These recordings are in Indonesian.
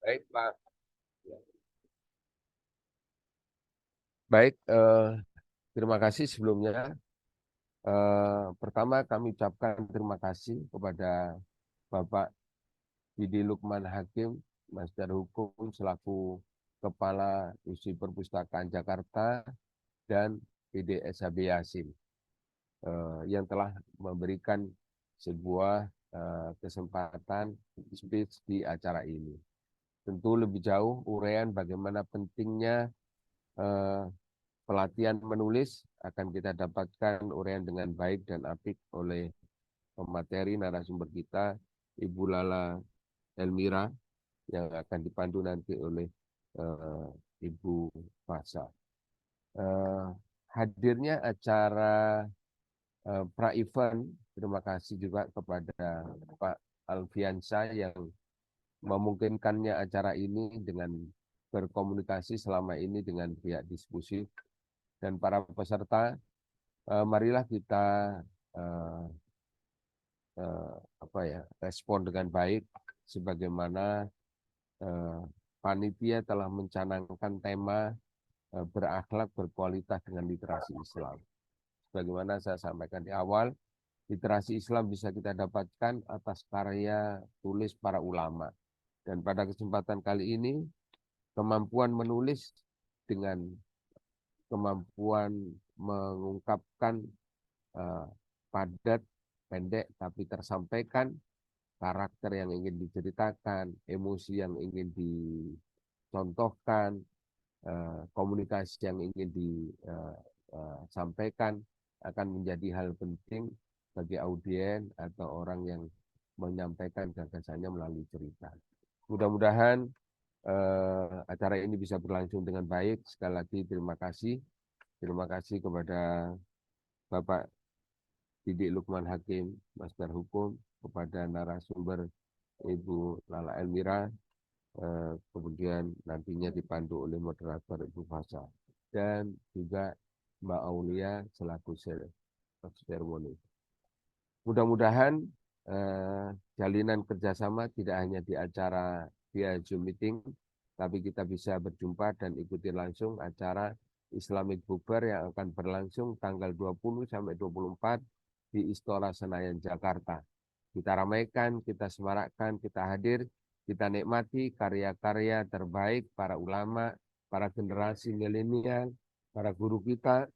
Baik, Pak. Baik, terima kasih sebelumnya. Pertama kami ucapkan terima kasih kepada Bapak Didi Lukman Hakim, Master Hukum selaku Kepala Institut Perpustakaan Jakarta dan PD SHB Yasin yang telah memberikan sebuah kesempatan speech di acara ini. Tentu lebih jauh uraian bagaimana pentingnya eh, pelatihan menulis akan kita dapatkan uraian dengan baik dan apik oleh pemateri narasumber kita, Ibu Lala Elmira, yang akan dipandu nanti oleh Ibu Fasa. Hadirnya acara pra-event, terima kasih juga kepada Pak Alfiansa yang memungkinkannya acara ini dengan berkomunikasi selama ini dengan pihak diskusi dan para peserta. Marilah kita respon dengan baik sebagaimana panitia telah mencanangkan tema berakhlak berkualitas dengan literasi Islam. Sebagaimana saya sampaikan di awal, literasi Islam bisa kita dapatkan atas karya tulis para ulama. Dan pada kesempatan kali ini, kemampuan menulis dengan kemampuan mengungkapkan padat, pendek, tapi tersampaikan, karakter yang ingin diceritakan, emosi yang ingin dicontohkan, komunikasi yang ingin disampaikan akan menjadi hal penting bagi audiens atau orang yang menyampaikan gagasannya melalui cerita. Mudah-mudahan acara ini bisa berlangsung dengan baik. Sekali lagi terima kasih. Terima kasih kepada Bapak Didik Lukman Hakim, Master Hukum, kepada narasumber Ibu Lala Elmira, kemudian nantinya dipandu oleh moderator Ibu Fasa, dan juga Mbak Aulia selaku seremoni. Mudah-mudahan jalinan kerjasama tidak hanya di acara via Zoom meeting, tapi kita bisa berjumpa dan ikuti langsung acara Islamic Bukber yang akan berlangsung tanggal 20 sampai 24 di Istora Senayan, Jakarta. Kita ramaikan, kita semarakkan, kita hadir, kita nikmati karya-karya terbaik para ulama, para generasi milenial, para guru kita,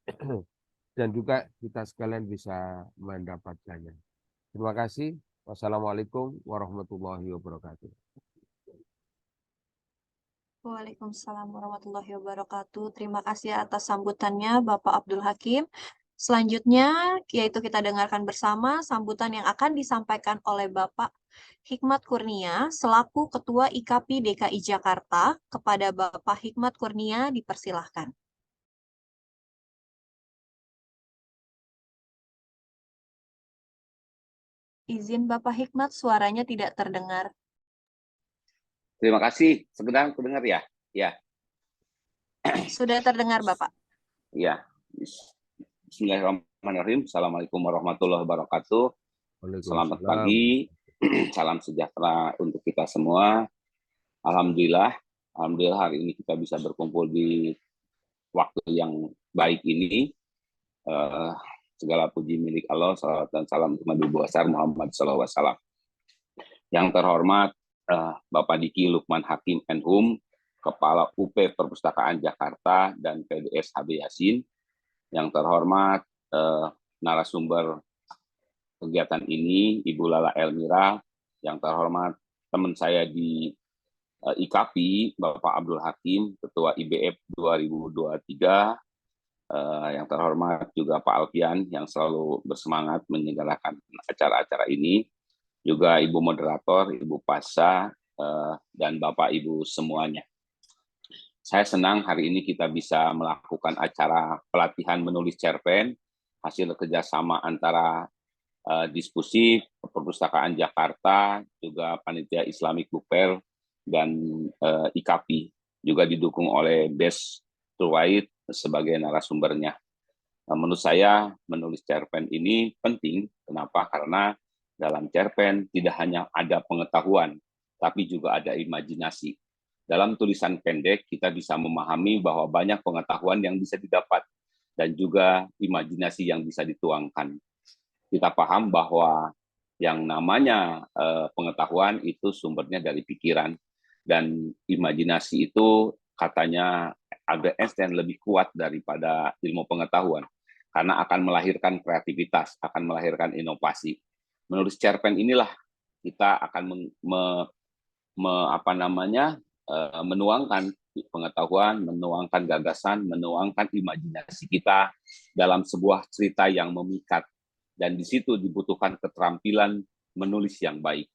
dan juga kita sekalian bisa mendapatkannya. Terima kasih. Wassalamualaikum warahmatullahi wabarakatuh. Waalaikumsalam warahmatullahi wabarakatuh. Terima kasih atas sambutannya Bapak Abdul Hakim. Selanjutnya, yaitu kita dengarkan bersama sambutan yang akan disampaikan oleh Bapak Hikmat Kurnia selaku Ketua IKAPI DKI Jakarta. Kepada Bapak Hikmat Kurnia dipersilahkan. Izin Bapak Hikmat, suaranya tidak terdengar. Terima kasih. Sekedar terdengar ya? Ya. Sudah terdengar, Bapak. Ya. Bismillahirrahmanirrahim. Assalamualaikum warahmatullahi wabarakatuh. Selamat pagi. Salam sejahtera untuk kita semua. Alhamdulillah hari ini kita bisa berkumpul di waktu yang baik ini. Segala puji milik Allah, salawat dan salam untuk Nabi besar Muhammad SAW. Yang terhormat Bapak Diki Lukman Hakim Menhum, Kepala UP Perpustakaan Jakarta dan PDS HB Yasin. Yang terhormat narasumber kegiatan ini, Ibu Lala Elmira. Yang terhormat teman saya di IKAPI, Bapak Abdul Hakim, Ketua IBF 2023. Yang terhormat juga Pak Alfian yang selalu bersemangat menyelenggarakan acara-acara ini. Juga Ibu Moderator, Ibu Fasa, dan Bapak Ibu semuanya. Saya senang hari ini kita bisa melakukan acara pelatihan menulis cerpen, hasil kerjasama antara diskusi Perpustakaan Jakarta, juga Panitia Islamic Book Fair, dan IKAPI, juga didukung oleh Bes Turwait sebagai narasumbernya. Menurut saya, menulis cerpen ini penting. Kenapa? Karena dalam cerpen tidak hanya ada pengetahuan, tapi juga ada imajinasi. dalam tulisan pendek kita bisa memahami bahwa banyak pengetahuan yang bisa didapat dan juga imajinasi yang bisa dituangkan. Kita paham bahwa yang namanya pengetahuan itu sumbernya dari pikiran, dan imajinasi itu katanya Albert Einstein lebih kuat daripada ilmu pengetahuan karena akan melahirkan kreativitas, akan melahirkan inovasi. Menulis cerpen inilah kita akan menuangkan pengetahuan, menuangkan gagasan, menuangkan imajinasi kita dalam sebuah cerita yang memikat. Dan di situ dibutuhkan keterampilan menulis yang baik.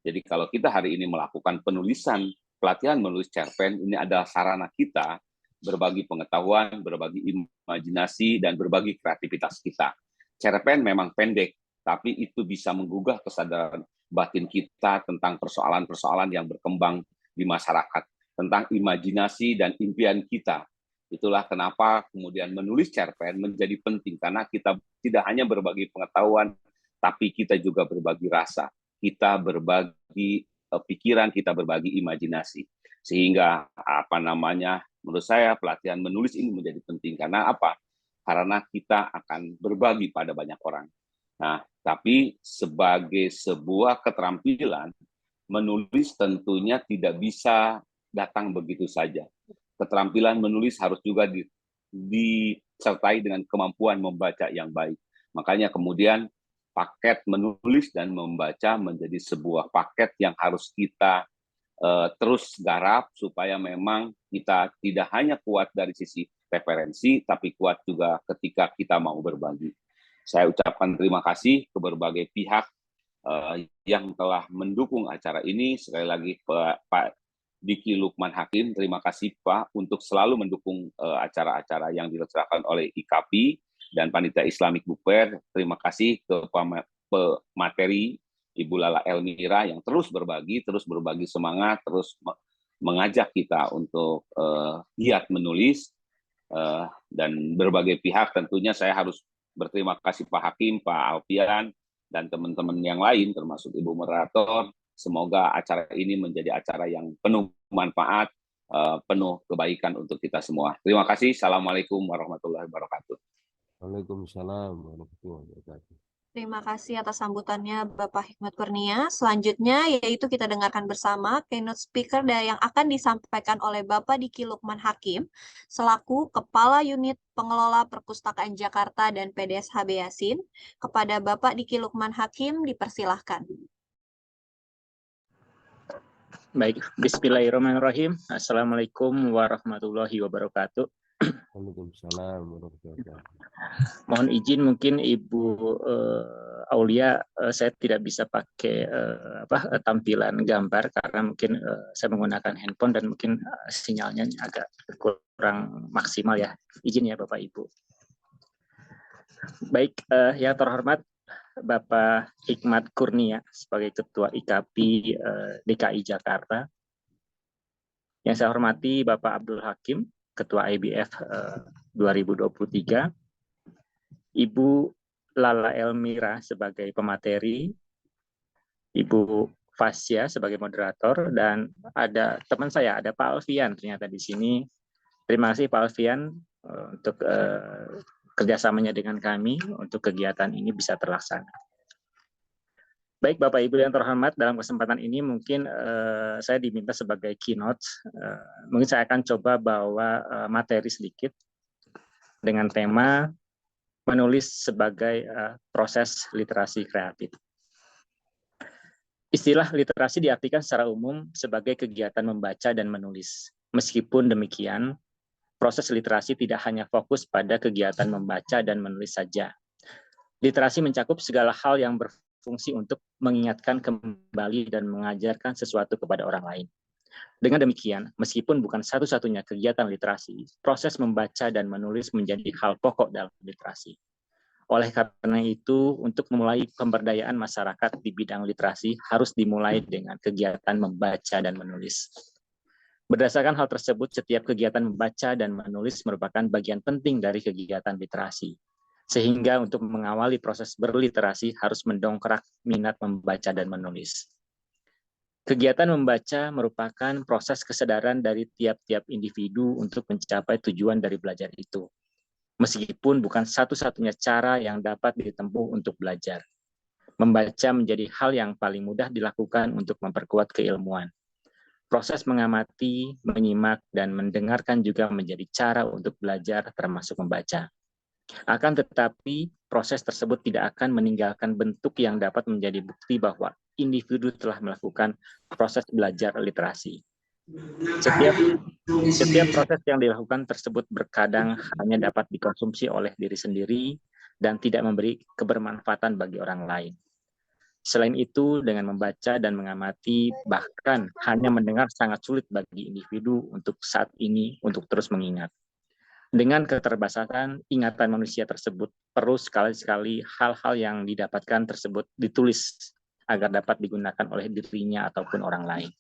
Jadi kalau kita hari ini melakukan penulisan, pelatihan menulis cerpen, ini adalah sarana kita berbagi pengetahuan, berbagi imajinasi, dan berbagi kreativitas kita. Cerpen memang pendek, tapi itu bisa menggugah kesadaran batin kita tentang persoalan-persoalan yang berkembang di masyarakat, tentang imajinasi dan impian kita. Itulah kenapa kemudian menulis cerpen menjadi penting, karena kita tidak hanya berbagi pengetahuan, tapi kita juga berbagi rasa, kita berbagi pikiran, kita berbagi imajinasi. Sehingga menurut saya pelatihan menulis ini menjadi penting. Karena apa? Karena kita akan berbagi pada banyak orang. Nah, tapi sebagai sebuah keterampilan, menulis tentunya tidak bisa datang begitu saja. Keterampilan menulis harus juga disertai dengan kemampuan membaca yang baik. Makanya kemudian paket menulis dan membaca menjadi sebuah paket yang harus kita terus garap supaya memang kita tidak hanya kuat dari sisi referensi, tapi kuat juga ketika kita mau berbagi. Saya ucapkan terima kasih ke berbagai pihak yang telah mendukung acara ini. Sekali lagi Pak Diki Lukman Hakim, terima kasih Pak untuk selalu mendukung acara-acara yang dilaksanakan oleh IKAPI dan Panitia Islamic Book Fair. Terima kasih ke pemateri Ibu Lala Elmira yang terus berbagi semangat, terus mengajak kita untuk giat menulis, dan berbagai pihak. Tentunya saya harus berterima kasih Pak Hakim, Pak Alfian, dan teman-teman yang lain, termasuk Ibu Moderator. Semoga acara ini menjadi acara yang penuh manfaat, penuh kebaikan untuk kita semua. Terima kasih. Assalamualaikum warahmatullahi wabarakatuh. Waalaikumsalam warahmatullahi wabarakatuh. Terima kasih atas sambutannya Bapak Hikmat Kurnia. Selanjutnya yaitu kita dengarkan bersama keynote speaker yang akan disampaikan oleh Bapak Diki Lukman Hakim selaku Kepala Unit Pengelola Perpustakaan Jakarta dan PDS HB Yasin. Kepada Bapak Diki Lukman Hakim dipersilahkan. Baik, bismillahirrahmanirrahim. Assalamualaikum warahmatullahi wabarakatuh. Waalaikumsalam warahmatullahi wabarakatuh. Mohon izin mungkin Ibu Aulia, saya tidak bisa pakai tampilan gambar karena mungkin saya menggunakan handphone dan mungkin sinyalnya agak kurang maksimal ya. Izin ya Bapak Ibu. Baik, yang terhormat Bapak Hikmat Kurnia sebagai Ketua IKAPI DKI Jakarta. Yang saya hormati Bapak Abdul Hakim, Ketua IBF 2023, Ibu Lala Elmira sebagai pemateri, Ibu Fasya sebagai moderator, dan ada teman saya, ada Pak Alfian ternyata di sini. Terima kasih Pak Alfian untuk kerjasamanya dengan kami untuk kegiatan ini bisa terlaksana. Baik Bapak Ibu yang terhormat, dalam kesempatan ini mungkin saya diminta sebagai keynote. Mungkin saya akan coba bawa materi sedikit dengan tema menulis sebagai proses literasi kreatif. Istilah literasi diartikan secara umum sebagai kegiatan membaca dan menulis. Meskipun demikian, proses literasi tidak hanya fokus pada kegiatan membaca dan menulis saja. Literasi mencakup segala hal yang berfungsi untuk mengingatkan kembali dan mengajarkan sesuatu kepada orang lain. Dengan demikian, meskipun bukan satu-satunya kegiatan literasi, proses membaca dan menulis menjadi hal pokok dalam literasi. Oleh karena itu, untuk memulai pemberdayaan masyarakat di bidang literasi harus dimulai dengan kegiatan membaca dan menulis. Berdasarkan hal tersebut, setiap kegiatan membaca dan menulis merupakan bagian penting dari kegiatan literasi. Sehingga untuk mengawali proses berliterasi harus mendongkrak minat membaca dan menulis. Kegiatan membaca merupakan proses kesadaran dari tiap-tiap individu untuk mencapai tujuan dari belajar itu. Meskipun bukan satu-satunya cara yang dapat ditempuh untuk belajar. Membaca menjadi hal yang paling mudah dilakukan untuk memperkuat keilmuan. Proses mengamati, menyimak, dan mendengarkan juga menjadi cara untuk belajar termasuk membaca. Akan tetapi, proses tersebut tidak akan meninggalkan bentuk yang dapat menjadi bukti bahwa individu telah melakukan proses belajar literasi. Setiap proses yang dilakukan tersebut terkadang hanya dapat dikonsumsi oleh diri sendiri dan tidak memberi kebermanfaatan bagi orang lain. Selain itu, dengan membaca dan mengamati, bahkan hanya mendengar sangat sulit bagi individu untuk saat ini untuk terus mengingat. Dengan keterbatasan ingatan manusia tersebut, perlu sekali-sekali hal-hal yang didapatkan tersebut ditulis agar dapat digunakan oleh dirinya ataupun orang lain.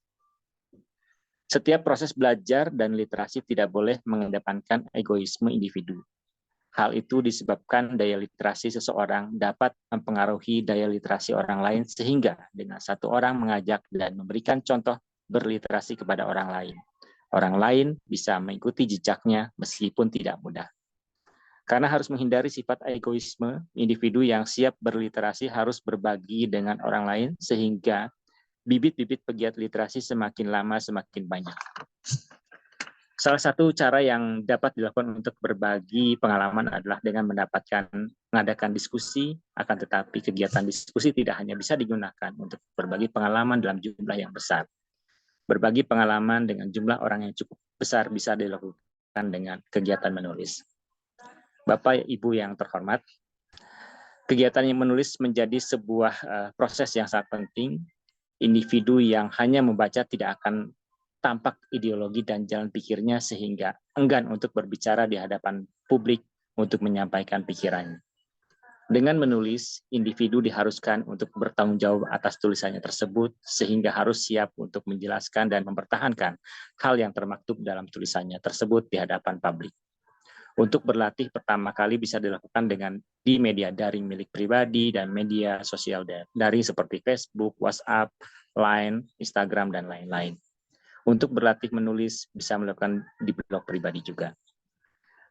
Setiap proses belajar dan literasi tidak boleh mengedepankan egoisme individu. Hal itu disebabkan daya literasi seseorang dapat mempengaruhi daya literasi orang lain sehingga dengan satu orang mengajak dan memberikan contoh berliterasi kepada orang lain. Orang lain bisa mengikuti jejaknya meskipun tidak mudah. Karena harus menghindari sifat egoisme, individu yang siap berliterasi harus berbagi dengan orang lain sehingga bibit-bibit pegiat literasi semakin lama semakin banyak. Salah satu cara yang dapat dilakukan untuk berbagi pengalaman adalah dengan mengadakan diskusi, akan tetapi kegiatan diskusi tidak hanya bisa digunakan untuk berbagi pengalaman dalam jumlah yang besar. Berbagi pengalaman dengan jumlah orang yang cukup besar bisa dilakukan dengan kegiatan menulis. Bapak, Ibu yang terhormat, kegiatan yang menulis menjadi sebuah proses yang sangat penting. Individu yang hanya membaca tidak akan tampak ideologi dan jalan pikirnya sehingga enggan untuk berbicara di hadapan publik untuk menyampaikan pikirannya. Dengan menulis, individu diharuskan untuk bertanggung jawab atas tulisannya tersebut sehingga harus siap untuk menjelaskan dan mempertahankan hal yang termaktub dalam tulisannya tersebut di hadapan publik. Untuk berlatih pertama kali bisa dilakukan di media daring milik pribadi dan media sosial daring seperti Facebook, WhatsApp, Line, Instagram, dan lain-lain. Untuk berlatih menulis bisa melakukan di blog pribadi juga.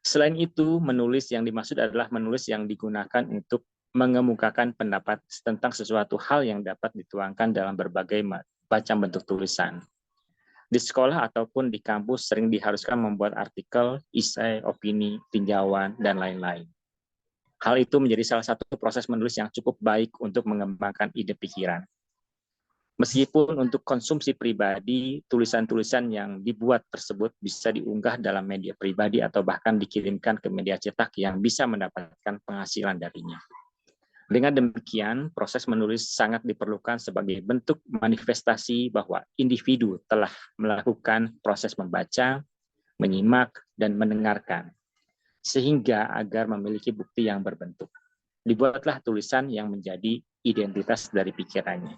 Selain itu, menulis yang dimaksud adalah menulis yang digunakan untuk mengemukakan pendapat tentang sesuatu hal yang dapat dituangkan dalam berbagai macam bentuk tulisan. Di sekolah ataupun di kampus sering diharuskan membuat artikel, esai, opini, tinjauan, dan lain-lain. Hal itu menjadi salah satu proses menulis yang cukup baik untuk mengembangkan ide pikiran. Meskipun untuk konsumsi pribadi, tulisan-tulisan yang dibuat tersebut bisa diunggah dalam media pribadi atau bahkan dikirimkan ke media cetak yang bisa mendapatkan penghasilan darinya. Dengan demikian, proses menulis sangat diperlukan sebagai bentuk manifestasi bahwa individu telah melakukan proses membaca, menyimak, dan mendengarkan, sehingga agar memiliki bukti yang berbentuk. Dibuatlah tulisan yang menjadi identitas dari pikirannya.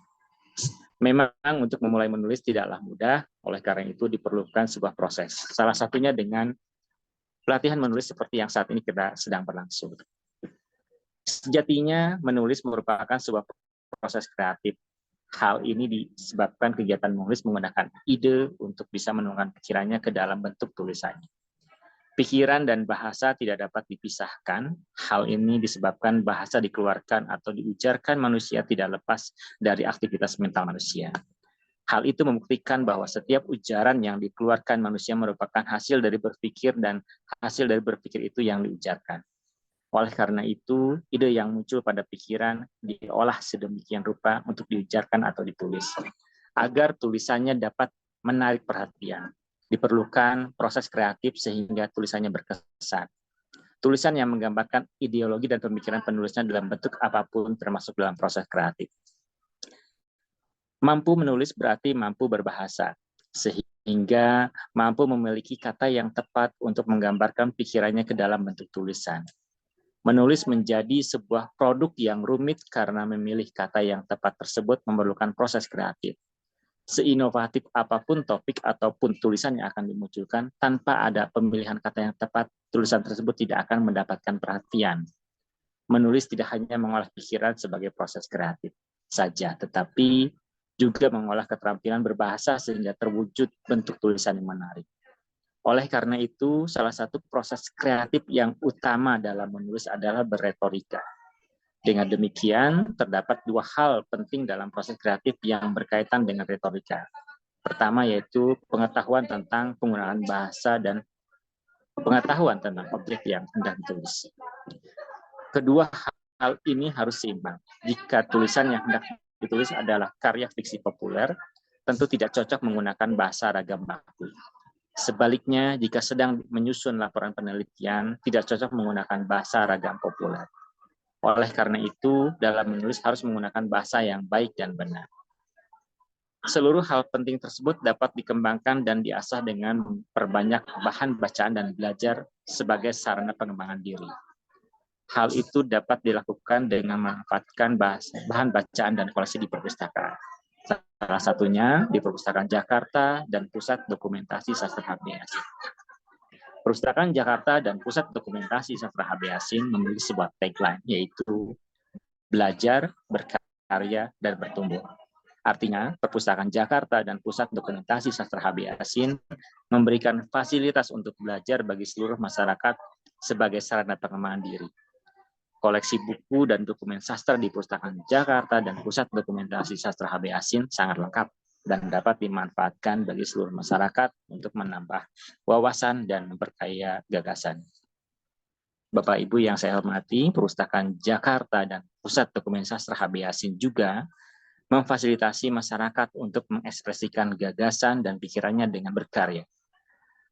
Memang untuk memulai menulis tidaklah mudah, oleh karena itu diperlukan sebuah proses. Salah satunya dengan pelatihan menulis seperti yang saat ini kita sedang berlangsung. Sejatinya menulis merupakan sebuah proses kreatif. Hal ini disebabkan kegiatan menulis menggunakan ide untuk bisa menuangkan pikirannya ke dalam bentuk tulisannya. Pikiran dan bahasa tidak dapat dipisahkan. Hal ini disebabkan bahasa dikeluarkan atau diujarkan manusia tidak lepas dari aktivitas mental manusia. Hal itu membuktikan bahwa setiap ujaran yang dikeluarkan manusia merupakan hasil dari berpikir dan hasil dari berpikir itu yang diujarkan. Oleh karena itu, ide yang muncul pada pikiran diolah sedemikian rupa untuk diujarkan atau ditulis, agar tulisannya dapat menarik perhatian. Diperlukan proses kreatif sehingga tulisannya berkesan. Tulisan yang menggambarkan ideologi dan pemikiran penulisnya dalam bentuk apapun termasuk dalam proses kreatif. Mampu menulis berarti mampu berbahasa, sehingga mampu memiliki kata yang tepat untuk menggambarkan pikirannya ke dalam bentuk tulisan. Menulis menjadi sebuah produk yang rumit karena memilih kata yang tepat tersebut memerlukan proses kreatif. Seinovatif apapun topik ataupun tulisan yang akan dimunculkan, tanpa ada pemilihan kata yang tepat, tulisan tersebut tidak akan mendapatkan perhatian. Menulis tidak hanya mengolah pikiran sebagai proses kreatif saja, tetapi juga mengolah keterampilan berbahasa sehingga terwujud bentuk tulisan yang menarik. Oleh karena itu, salah satu proses kreatif yang utama dalam menulis adalah berretorika. Dengan demikian, terdapat dua hal penting dalam proses kreatif yang berkaitan dengan retorika. Pertama yaitu pengetahuan tentang penggunaan bahasa dan pengetahuan tentang objek yang hendak ditulis. Kedua hal ini harus seimbang. Jika tulisan yang hendak ditulis adalah karya fiksi populer, tentu tidak cocok menggunakan bahasa ragam baku. Sebaliknya, jika sedang menyusun laporan penelitian, tidak cocok menggunakan bahasa ragam populer. Oleh karena itu, dalam menulis harus menggunakan bahasa yang baik dan benar. Seluruh hal penting tersebut dapat dikembangkan dan diasah dengan memperbanyak bahan bacaan dan belajar sebagai sarana pengembangan diri. Hal itu dapat dilakukan dengan memanfaatkan bahan bacaan dan koleksi di perpustakaan. Salah satunya di Perpustakaan Jakarta dan Pusat Dokumentasi Sastra HB Yasin. Perpustakaan Jakarta dan Pusat Dokumentasi Sastra HB Yasin memiliki sebuah tagline, yaitu belajar, berkarya, dan bertumbuh. Artinya, Perpustakaan Jakarta dan Pusat Dokumentasi Sastra HB Yasin memberikan fasilitas untuk belajar bagi seluruh masyarakat sebagai sarana pengembangan diri. Koleksi buku dan dokumen sastra di Perpustakaan Jakarta dan Pusat Dokumentasi Sastra HB Yasin sangat lengkap dan dapat dimanfaatkan bagi seluruh masyarakat untuk menambah wawasan dan memperkaya gagasan. Bapak Ibu yang saya hormati, Perpustakaan Jakarta dan Pusat Dokumen Sastra HB Yasin juga memfasilitasi masyarakat untuk mengekspresikan gagasan dan pikirannya dengan berkarya.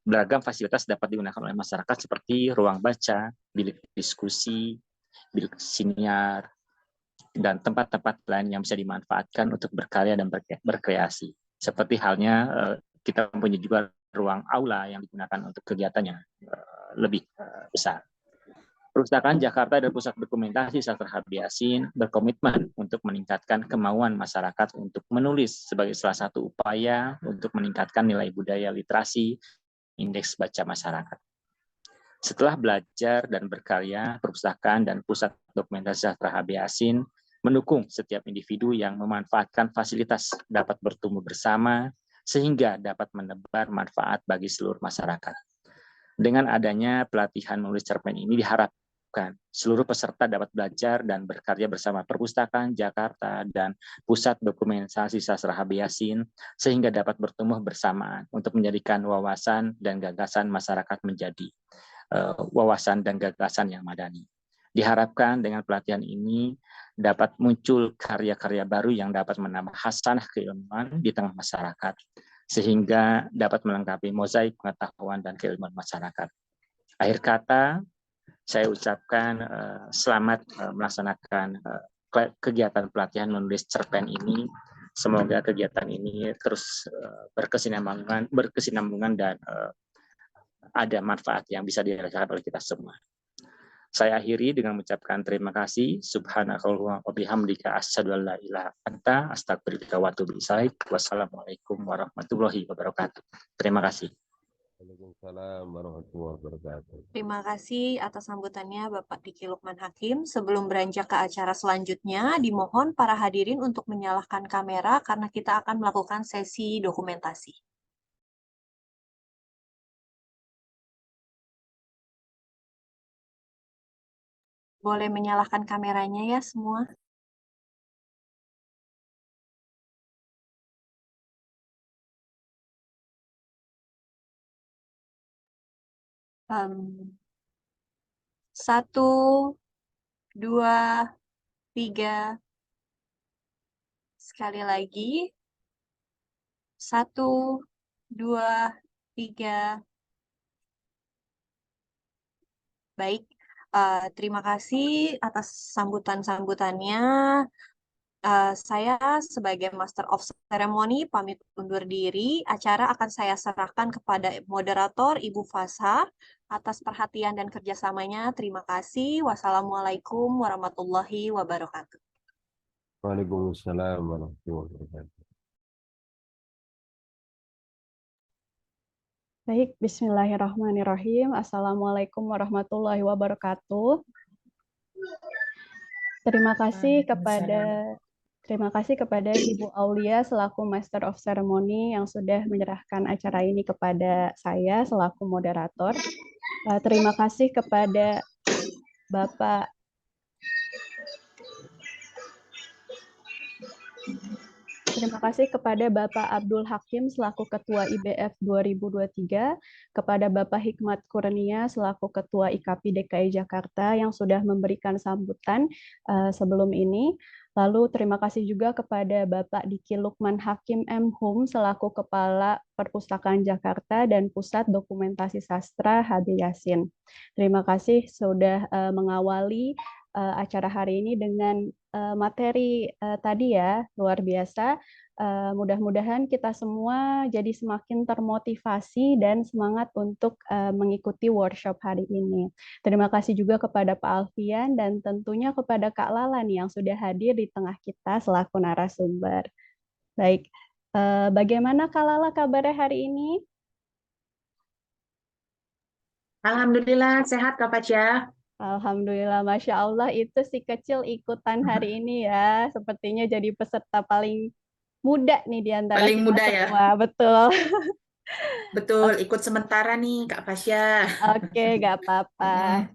Beragam fasilitas dapat digunakan oleh masyarakat seperti ruang baca, bilik diskusi, bilik siniar, dan tempat-tempat lain yang bisa dimanfaatkan untuk berkarya dan berkreasi. Seperti halnya kita mempunyai juga ruang aula yang digunakan untuk kegiatannya lebih besar. Perpustakaan Jakarta dan Pusat Dokumentasi Sastra HB Yasin berkomitmen untuk meningkatkan kemauan masyarakat untuk menulis sebagai salah satu upaya untuk meningkatkan nilai budaya literasi, indeks baca masyarakat. Setelah belajar dan berkarya, Perpustakaan dan Pusat Dokumentasi Sastra HB Yasin mendukung setiap individu yang memanfaatkan fasilitas dapat bertumbuh bersama sehingga dapat menebar manfaat bagi seluruh masyarakat. Dengan adanya pelatihan menulis cerpen ini diharapkan seluruh peserta dapat belajar dan berkarya bersama Perpustakaan Jakarta dan Pusat Dokumentasi Sastra HB Yasin sehingga dapat bertumbuh bersamaan untuk menjadikan wawasan dan gagasan masyarakat menjadi wawasan dan gagasan yang madani. Diharapkan dengan pelatihan ini dapat muncul karya-karya baru yang dapat menambah hasanah keilmuan di tengah masyarakat sehingga dapat melengkapi mozaik pengetahuan dan keilmuan masyarakat. Akhir kata, saya ucapkan selamat melaksanakan kegiatan pelatihan menulis cerpen ini. Semoga kegiatan ini terus berkesinambungan dan ada manfaat yang bisa dirasakan oleh kita semua. Saya akhiri dengan mengucapkan terima kasih. Subhanakallahumma wa bihamdika asyhadu an la ilaha illa anta astaghfiruka wa atubu ilaik. Wassalamualaikum warahmatullahi wabarakatuh. Terima kasih. Waalaikumsalam warahmatullahi wabarakatuh. Terima kasih atas sambutannya Bapak Diki Lukman Hakim. Sebelum beranjak ke acara selanjutnya, dimohon para hadirin untuk menyalakan kamera karena kita akan melakukan sesi dokumentasi. Boleh menyalakan kameranya ya semua. Satu, dua, tiga. Sekali lagi. Satu, dua, tiga. Baik. Terima kasih atas sambutan-sambutannya. Saya sebagai Master of Ceremony pamit undur diri. Acara akan saya serahkan kepada moderator Ibu Fasha atas perhatian dan kerjasamanya. Terima kasih. Wassalamualaikum warahmatullahi wabarakatuh. Waalaikumsalam warahmatullahi wabarakatuh. Baik, bismillahirrahmanirrahim. Assalamualaikum warahmatullahi wabarakatuh. Terima kasih kepada Terima kasih kepada Ibu Aulia selaku Master of Ceremony yang sudah menyerahkan acara ini kepada saya selaku moderator. Terima kasih kepada Bapak Abdul Hakim selaku Ketua IBF 2023, kepada Bapak Hikmat Kurnia selaku Ketua IKAPI DKI Jakarta yang sudah memberikan sambutan sebelum ini. Lalu terima kasih juga kepada Bapak Diki Lukman Hakim M. Hum selaku Kepala Perpustakaan Jakarta dan Pusat Dokumentasi Sastra HB Yasin. Terima kasih sudah mengawali acara hari ini dengan materi tadi ya, luar biasa. Mudah-mudahan kita semua jadi semakin termotivasi dan semangat untuk mengikuti workshop hari ini. Terima kasih juga kepada Pak Alfian dan tentunya kepada Kak Lala nih yang sudah hadir di tengah kita selaku narasumber. Baik, bagaimana Kak Lala kabarnya hari ini? Alhamdulillah sehat Kak Pasya. Alhamdulillah, Masya Allah itu si kecil ikutan hari ini ya. Sepertinya jadi peserta paling muda nih di antara Paling kita muda ya. semua, betul. Betul, ikut sementara nih Kak Pasya. Oke, nggak apa-apa.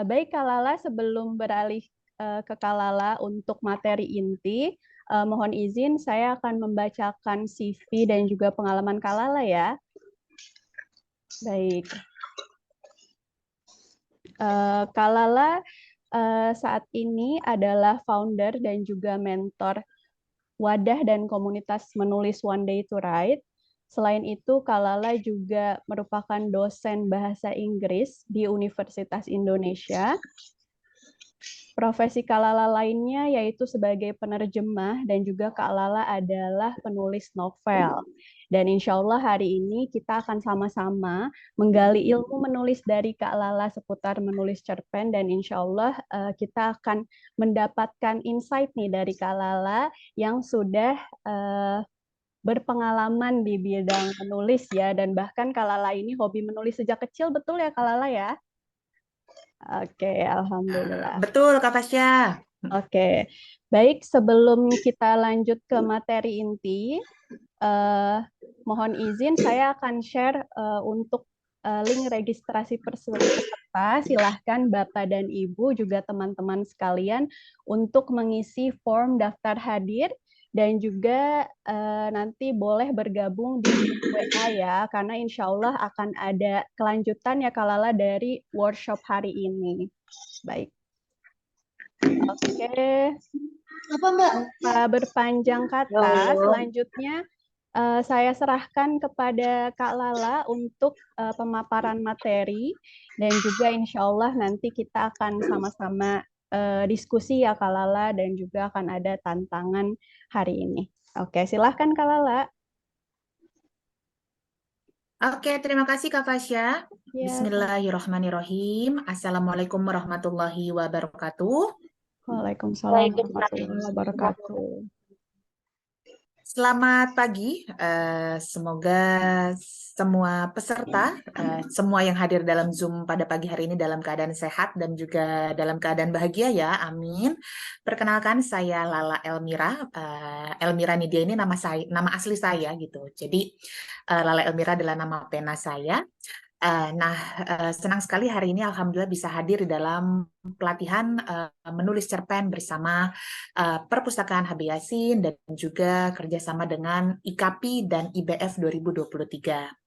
Baik Kak Lala, sebelum beralih ke Kak Lala untuk materi inti, mohon izin saya akan membacakan CV dan juga pengalaman Kak Lala ya. Baik. Kak Lala saat ini adalah founder dan juga mentor wadah dan komunitas menulis One Day to Write. Selain itu, Kak Lala juga merupakan dosen bahasa Inggris di Universitas Indonesia. Profesi Kak Lala lainnya yaitu sebagai penerjemah dan juga Kak Lala adalah penulis novel. Dan insya Allah hari ini kita akan sama-sama menggali ilmu menulis dari Kak Lala seputar menulis cerpen dan insya Allah kita akan mendapatkan insight nih dari Kak Lala yang sudah berpengalaman di bidang menulis ya, dan bahkan Kak Lala ini hobi menulis sejak kecil, betul ya Kak Lala ya? Oke, alhamdulillah. Betul Kak Pasya. Oke, baik sebelum kita lanjut ke materi inti, mohon izin saya akan share untuk link registrasi peserta. Silahkan Bapak dan Ibu juga teman-teman sekalian untuk mengisi form daftar hadir dan juga nanti boleh bergabung di WA ya, karena insya Allah akan ada kelanjutan ya Kak Lala dari workshop hari ini. Baik. Oke. Apa Mbak? Tanpa berpanjang kata, selanjutnya saya serahkan kepada Kak Lala untuk pemaparan materi dan juga insya Allah nanti kita akan sama-sama diskusi ya Kak Lala dan juga akan ada tantangan hari ini. Oke, silahkan Kak Lala. Oke, terima kasih Kak Pasya. Ya, Bismillahirrahmanirrahim. Assalamualaikum warahmatullahi wabarakatuh. Waalaikumsalam warahmatullahi wabarakatuh. Selamat pagi, semoga semua peserta, semua yang hadir dalam Zoom pada pagi hari ini dalam keadaan sehat dan juga dalam keadaan bahagia ya, amin. Perkenalkan saya Lala Elmira, Elmira Nidia ini nama asli saya gitu. Jadi Lala Elmira adalah nama pena saya. Senang sekali hari ini Alhamdulillah bisa hadir di dalam pelatihan menulis cerpen bersama Perpustakaan HB Yasin dan juga kerjasama dengan IKAPI dan IBF 2023.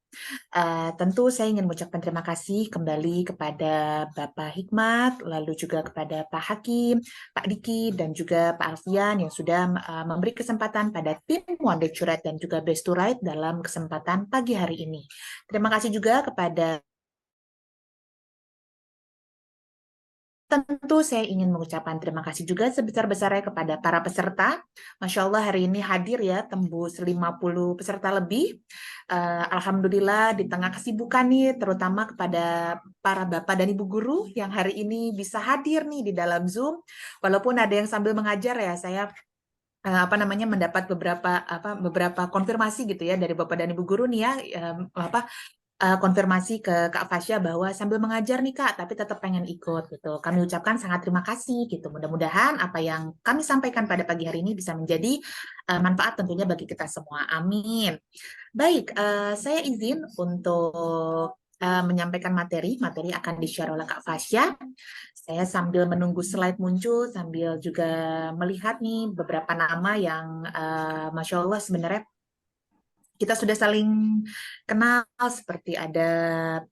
Tentu saya ingin mengucapkan terima kasih kembali kepada Bapak Hikmat, lalu juga kepada Pak Hakim, Pak Diki, dan juga Pak Alfian yang sudah memberi kesempatan pada tim One Day to Write dan juga Best to Write dalam kesempatan pagi hari ini. Terima kasih juga kepada Tentu saya ingin mengucapkan terima kasih juga sebesar-besarnya kepada para peserta. Masya Allah hari ini hadir ya, tembus 50 peserta lebih. Alhamdulillah di tengah kesibukan nih, terutama kepada para bapak dan ibu guru yang hari ini bisa hadir nih di dalam Zoom. Walaupun ada yang sambil mengajar ya, saya mendapat beberapa konfirmasi gitu ya dari bapak dan ibu guru nih ya, konfirmasi ke Kak Fasya bahwa sambil mengajar nih Kak, tapi tetap pengen ikut gitu. Kami ucapkan sangat terima kasih gitu. Mudah-mudahan apa yang kami sampaikan pada pagi hari ini bisa menjadi manfaat tentunya bagi kita semua. Amin. Baik, saya izin untuk menyampaikan materi. Materi akan di-share oleh Kak Fasya. Saya sambil menunggu slide muncul, sambil juga melihat nih beberapa nama yang Masya Allah sebenarnya kita sudah saling kenal, seperti ada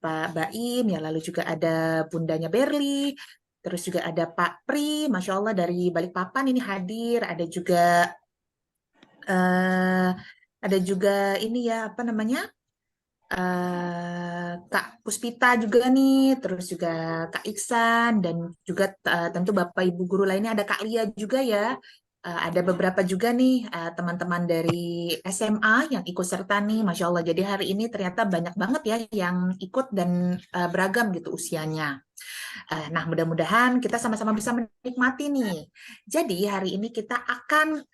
Pak Baim, ya lalu juga ada Bundanya Berli, terus juga ada Pak Pri, Masya Allah dari Balikpapan ini hadir, ada juga ini ya apa namanya Kak Puspita juga nih, terus juga Kak Iksan dan juga tentu Bapak Ibu guru lainnya, ada Kak Lia juga ya. Ada beberapa juga nih teman-teman dari SMA yang ikut serta nih, Masya Allah. Jadi hari ini ternyata banyak banget ya yang ikut dan beragam gitu usianya. Nah, mudah-mudahan kita sama-sama bisa menikmati nih. Jadi hari ini kita akan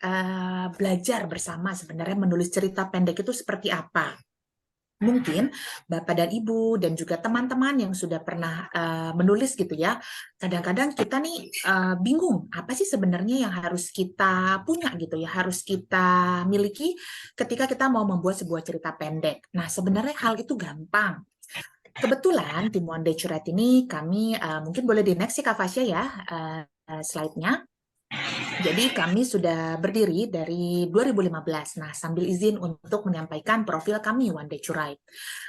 belajar bersama sebenarnya menulis cerita pendek itu seperti apa. Mungkin Bapak dan Ibu dan juga teman-teman yang sudah pernah menulis gitu ya, kadang-kadang kita nih bingung apa sih sebenarnya yang harus kita punya gitu ya, harus kita miliki ketika kita mau membuat sebuah cerita pendek. Nah, sebenarnya hal itu gampang. Kebetulan tim One Day Curate ini kami mungkin boleh di next sih Kak Fasya ya slide-nya. Jadi kami sudah berdiri dari 2015. Nah, sambil izin untuk menyampaikan profil kami One Day Curate.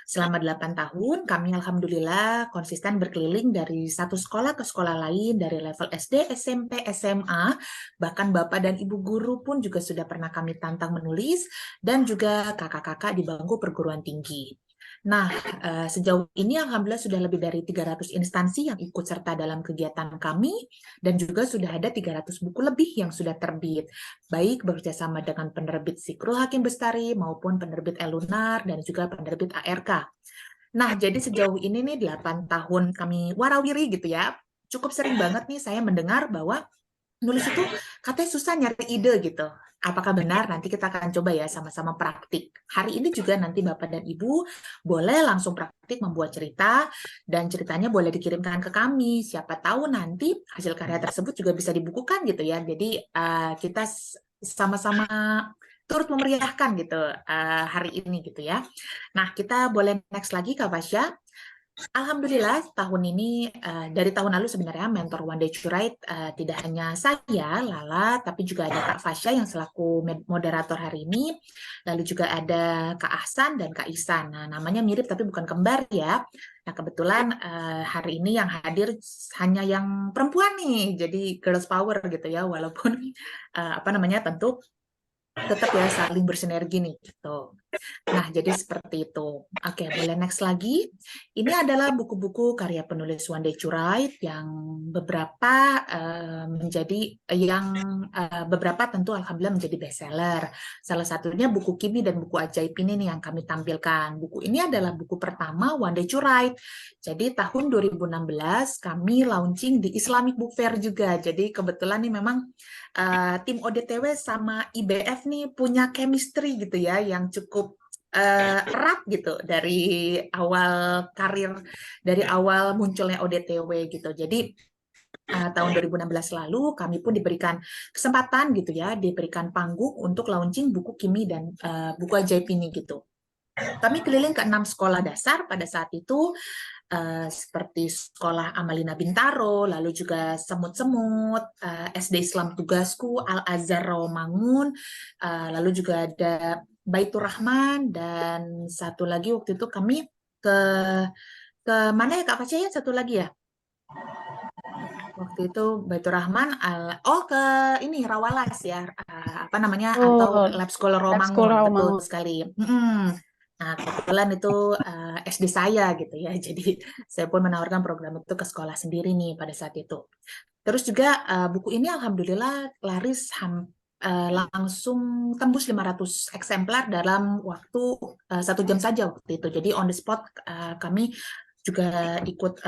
Selama 8 tahun, kami alhamdulillah konsisten berkeliling dari satu sekolah ke sekolah lain, dari level SD, SMP, SMA, bahkan Bapak dan Ibu guru pun juga sudah pernah kami tantang menulis, dan juga kakak-kakak di bangku perguruan tinggi. Nah, sejauh ini alhamdulillah sudah lebih dari 300 instansi yang ikut serta dalam kegiatan kami, dan juga sudah ada 300 buku lebih yang sudah terbit, baik bekerjasama dengan penerbit Zikrul Hakim Bestari maupun penerbit Elunar dan juga penerbit ARK. Nah, jadi sejauh ini nih 8 tahun kami warawiri gitu ya, cukup sering banget nih saya mendengar bahwa nulis itu katanya susah nyari ide gitu. Apakah benar? Nanti kita akan coba ya sama-sama praktik. Hari ini juga nanti Bapak dan Ibu boleh langsung praktik membuat cerita, dan ceritanya boleh dikirimkan ke kami. Siapa tahu nanti hasil karya tersebut juga bisa dibukukan gitu ya. Jadi kita sama-sama turut memeriahkan gitu hari ini gitu ya. Nah, kita boleh next lagi Kak Fasya. Alhamdulillah tahun ini dari tahun lalu sebenarnya mentor One Day Curate tidak hanya saya Lala, tapi juga ada Kak Fasya yang selaku moderator hari ini, lalu juga ada Kak Ahsan dan Kak Ihsan. Nah, namanya mirip tapi bukan kembar ya. Nah, kebetulan hari ini yang hadir hanya yang perempuan nih, jadi girls power gitu ya, walaupun apa namanya tentu tetap ya saling bersinergi nih gitu. Nah, jadi seperti itu. Oke, boleh next lagi. Ini adalah buku-buku karya penulis One Day Curate yang beberapa beberapa tentu alhamdulillah menjadi bestseller. Salah satunya buku Kimi dan buku ajaib ini nih yang kami tampilkan. Buku ini adalah buku pertama One Day Curate. Jadi tahun 2016 kami launching di Islamic Book Fair juga. Jadi kebetulan nih memang tim ODTW sama IBF nih punya chemistry gitu ya yang cukup erat gitu dari awal karir, dari awal munculnya ODTW gitu. Jadi tahun 2016 lalu kami pun diberikan kesempatan gitu ya, diberikan panggung untuk launching buku Kimi dan buku ajaib ini gitu. Kami keliling ke 6 sekolah dasar pada saat itu, seperti Sekolah Amalina Bintaro, lalu juga Semut-Semut, SD Islam Tugasku, Al-Azhar Rawamangun, lalu juga ada Baitur Rahman, dan satu lagi waktu itu kami ke mana ya Kak Fasya ya, satu lagi ya? Waktu itu Baitur Rahman, ke ini Rawalas ya, apa namanya, atau Lab Scholar Rawamangun, betul sekali. Nah, kebetulan itu SD saya gitu ya, jadi saya pun menawarkan program itu ke sekolah sendiri nih pada saat itu. Terus juga buku ini alhamdulillah laris langsung tembus 500 eksemplar dalam waktu 1 jam saja waktu itu. Jadi on the spot kami juga ikut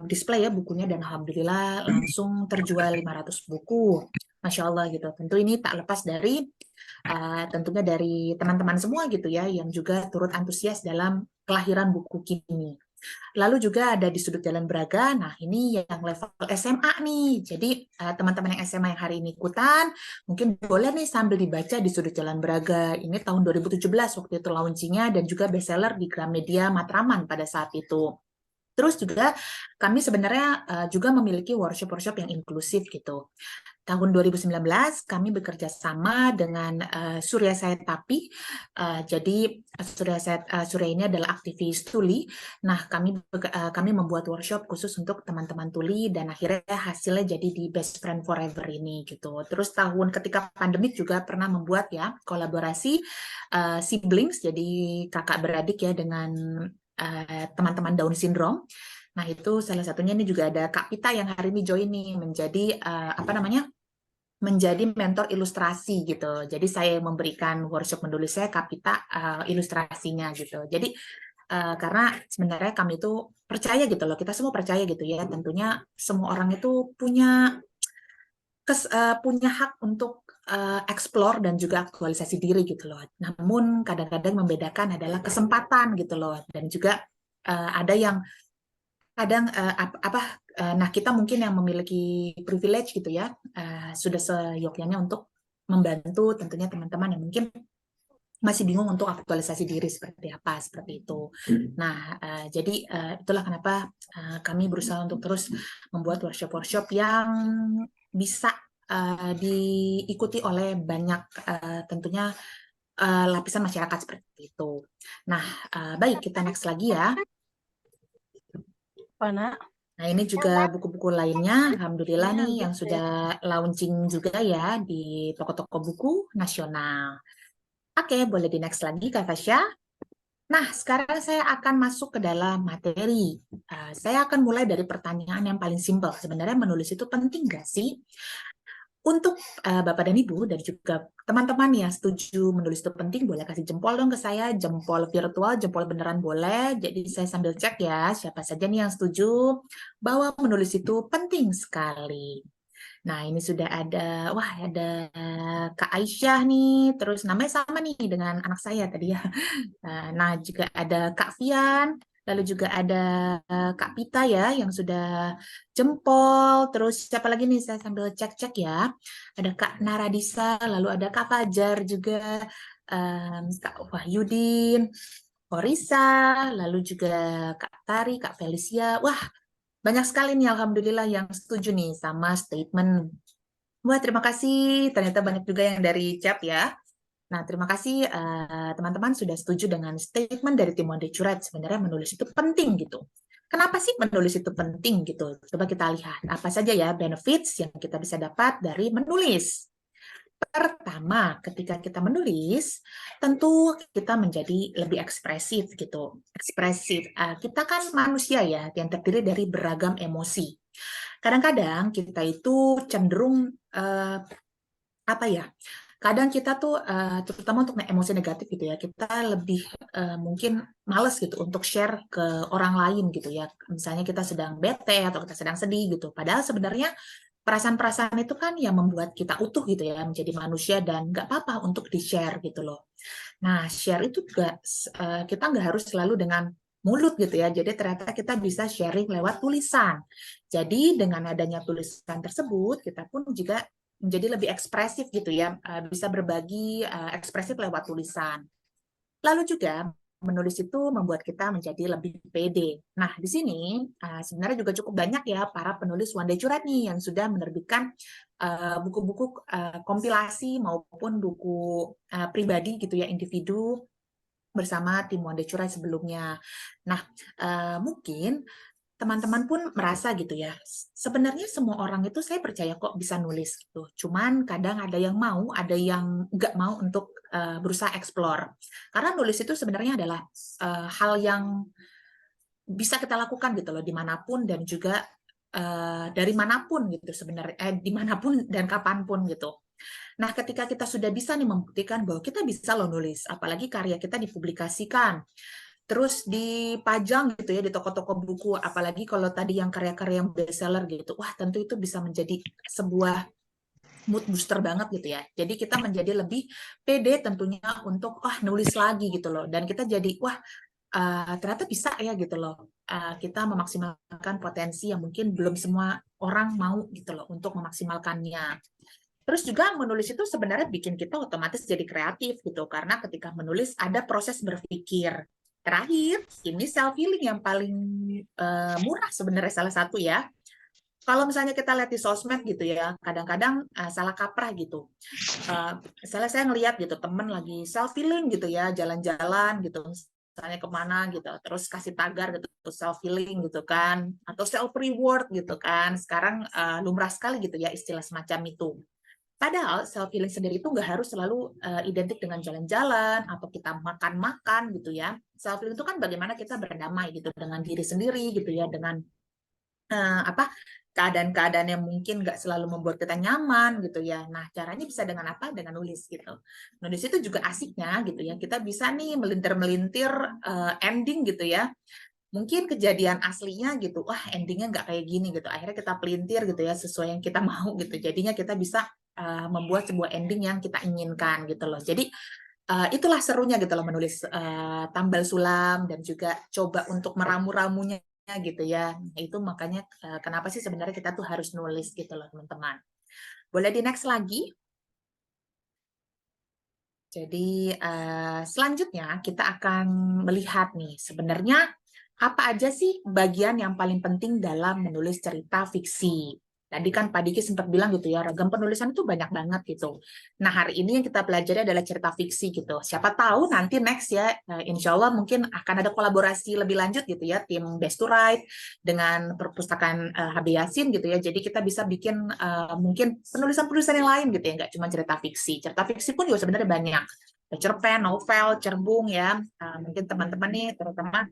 display ya bukunya, dan alhamdulillah langsung terjual 500 buku. Masya Allah gitu. Tentu ini tak lepas dari tentunya dari teman-teman semua gitu ya, yang juga turut antusias dalam kelahiran buku kini. Lalu juga ada di sudut Jalan Braga. Nah, ini yang level SMA nih. Jadi teman-teman yang SMA yang hari ini ikutan, mungkin boleh nih sambil dibaca di sudut Jalan Braga. Ini tahun 2017 waktu itu launchingnya, dan juga bestseller di Gramedia Matraman pada saat itu. Terus juga kami sebenarnya juga memiliki workshop-workshop yang inklusif gitu. Tahun 2019 kami bekerja sama dengan Surya Said Tapi. Jadi Surya ini adalah aktivis tuli. Nah, kami membuat workshop khusus untuk teman-teman tuli, dan akhirnya hasilnya jadi di Best Friend Forever ini gitu. Terus tahun ketika pandemik juga pernah membuat ya kolaborasi siblings, jadi kakak beradik ya, dengan teman-teman Down Syndrome. Nah, itu salah satunya ini juga ada Kak Pita yang hari ini join nih menjadi menjadi mentor ilustrasi gitu. Jadi saya memberikan workshop menulis saya, Kapita ilustrasinya gitu. Jadi karena sebenarnya kami itu percaya gitu loh, kita semua percaya gitu ya, tentunya semua orang itu punya hak untuk explore dan juga aktualisasi diri gitu loh. Namun kadang-kadang membedakan adalah kesempatan gitu loh, dan juga ada yang kadang nah kita mungkin yang memiliki privilege gitu ya, sudah seyogyanya untuk membantu tentunya teman-teman yang mungkin masih bingung untuk aktualisasi diri seperti apa, seperti itu. Nah, jadi itulah kenapa kami berusaha untuk terus membuat workshop-workshop yang bisa diikuti oleh banyak tentunya lapisan masyarakat seperti itu. Nah, baik, kita next lagi ya. Nak. Nah, ini juga buku-buku lainnya, alhamdulillah nih yang sudah launching juga ya di toko-toko buku nasional. Oke, boleh di next lagi Kak Fasya. Nah, sekarang saya akan masuk ke dalam materi. Saya akan mulai dari pertanyaan yang paling simpel. Sebenarnya menulis itu penting nggak sih? Untuk Bapak dan Ibu dan juga teman-teman yang setuju menulis itu penting, boleh kasih jempol dong ke saya, jempol virtual, jempol beneran boleh. Jadi saya sambil cek ya, siapa saja nih yang setuju bahwa menulis itu penting sekali. Nah, ini sudah ada, wah ada Kak Aisyah nih, terus namanya sama nih dengan anak saya tadi ya. Nah, juga ada Kak Fian, lalu juga ada Kak Pita ya yang sudah jempol, terus siapa lagi nih, saya sambil cek-cek ya. Ada Kak Naradisa, lalu ada Kak Fajar juga, Kak Wahyudin, Korisa, lalu juga Kak Tari, Kak Felicia. Wah, banyak sekali nih alhamdulillah yang setuju nih sama statement. Wah, terima kasih. Ternyata banyak juga yang dari chat ya. Nah, terima kasih teman-teman sudah setuju dengan statement dari tim One Day Curate. Sebenarnya menulis itu penting gitu. Kenapa sih menulis itu penting gitu? Coba kita lihat apa saja ya benefits yang kita bisa dapat dari menulis. Pertama, ketika kita menulis, tentu kita menjadi lebih ekspresif gitu. Ekspresif. Kita kan manusia ya, yang terdiri dari beragam emosi. Kadang-kadang kita itu cenderung kadang kita tuh terutama untuk emosi negatif gitu ya, kita lebih mungkin males gitu untuk share ke orang lain gitu ya. Misalnya kita sedang bete atau kita sedang sedih gitu. Padahal sebenarnya perasaan-perasaan itu kan yang membuat kita utuh gitu ya, menjadi manusia, dan nggak apa-apa untuk di-share gitu loh. Nah, share itu juga kita nggak harus selalu dengan mulut gitu ya. Jadi ternyata kita bisa sharing lewat tulisan. Jadi dengan adanya tulisan tersebut, kita pun juga menjadi lebih ekspresif gitu ya, bisa berbagi ekspresif lewat tulisan. Lalu juga menulis itu membuat kita menjadi lebih pede. Nah, di sini sebenarnya juga cukup banyak ya para penulis One Day Curate nih yang sudah menerbitkan buku-buku kompilasi maupun buku pribadi gitu ya, individu bersama tim One Day Curate sebelumnya. Nah, mungkin teman-teman pun merasa gitu ya, sebenarnya semua orang itu saya percaya kok bisa nulis gitu. Cuman kadang ada yang mau, ada yang nggak mau untuk berusaha explore. Karena nulis itu sebenarnya adalah hal yang bisa kita lakukan gitu loh, dimanapun dan juga dari manapun gitu sebenarnya, dimanapun dan kapanpun gitu. Nah, ketika kita sudah bisa nih membuktikan bahwa kita bisa loh nulis, apalagi karya kita dipublikasikan, terus dipajang gitu ya di toko-toko buku, apalagi kalau tadi yang karya-karya yang bestseller gitu, wah tentu itu bisa menjadi sebuah mood booster banget gitu ya. Jadi kita menjadi lebih pede tentunya untuk nulis lagi gitu loh, dan kita jadi wah ternyata bisa ya gitu loh. Kita memaksimalkan potensi yang mungkin belum semua orang mau gitu loh untuk memaksimalkannya. Terus juga menulis itu sebenarnya bikin kita otomatis jadi kreatif gitu, karena ketika menulis ada proses berpikir. Terakhir, ini self healing yang paling murah sebenarnya salah satu ya. Kalau misalnya kita lihat di sosmed gitu ya, kadang-kadang salah kaprah gitu. Misalnya saya ngelihat gitu temen lagi self healing gitu ya, jalan-jalan gitu, misalnya kemana gitu, terus kasih tagar gitu self healing gitu kan, atau self reward gitu kan. Sekarang lumrah sekali gitu ya istilah semacam itu. Padahal self healing sendiri itu nggak harus selalu identik dengan jalan-jalan atau kita makan-makan gitu ya. Self healing itu kan bagaimana kita berdamai gitu dengan diri sendiri gitu ya, dengan keadaan-keadaan yang mungkin nggak selalu membuat kita nyaman gitu ya. Nah, caranya bisa dengan apa? Dengan nulis gitu. Nulis itu juga asiknya gitu ya. Kita bisa nih melintir-melintir ending gitu ya. Mungkin kejadian aslinya gitu, wah endingnya nggak kayak gini gitu. Akhirnya kita pelintir gitu ya sesuai yang kita mau gitu. Jadinya kita bisa membuat sebuah ending yang kita inginkan gitu loh. Jadi itulah serunya gitu loh menulis tambal sulam dan juga coba untuk meramu-ramunya gitu ya. Itu makanya kenapa sih sebenarnya kita tuh harus nulis gitu loh teman-teman. Boleh di next lagi. Jadi selanjutnya kita akan melihat nih sebenarnya apa aja sih bagian yang paling penting dalam menulis cerita fiksi. Tadi kan Pak Diki sempat bilang gitu ya, ragam penulisan itu banyak banget gitu. Nah, hari ini yang kita pelajari adalah cerita fiksi gitu. Siapa tahu nanti next ya, insya Allah mungkin akan ada kolaborasi lebih lanjut gitu ya, tim Best to Write dengan perpustakaan HB Yasin gitu ya. Jadi kita bisa bikin mungkin penulisan-penulisan yang lain gitu ya, nggak cuma cerita fiksi. Cerita fiksi pun juga sebenarnya banyak. Cerpen, novel, cerbung ya. Mungkin teman-teman nih, terutama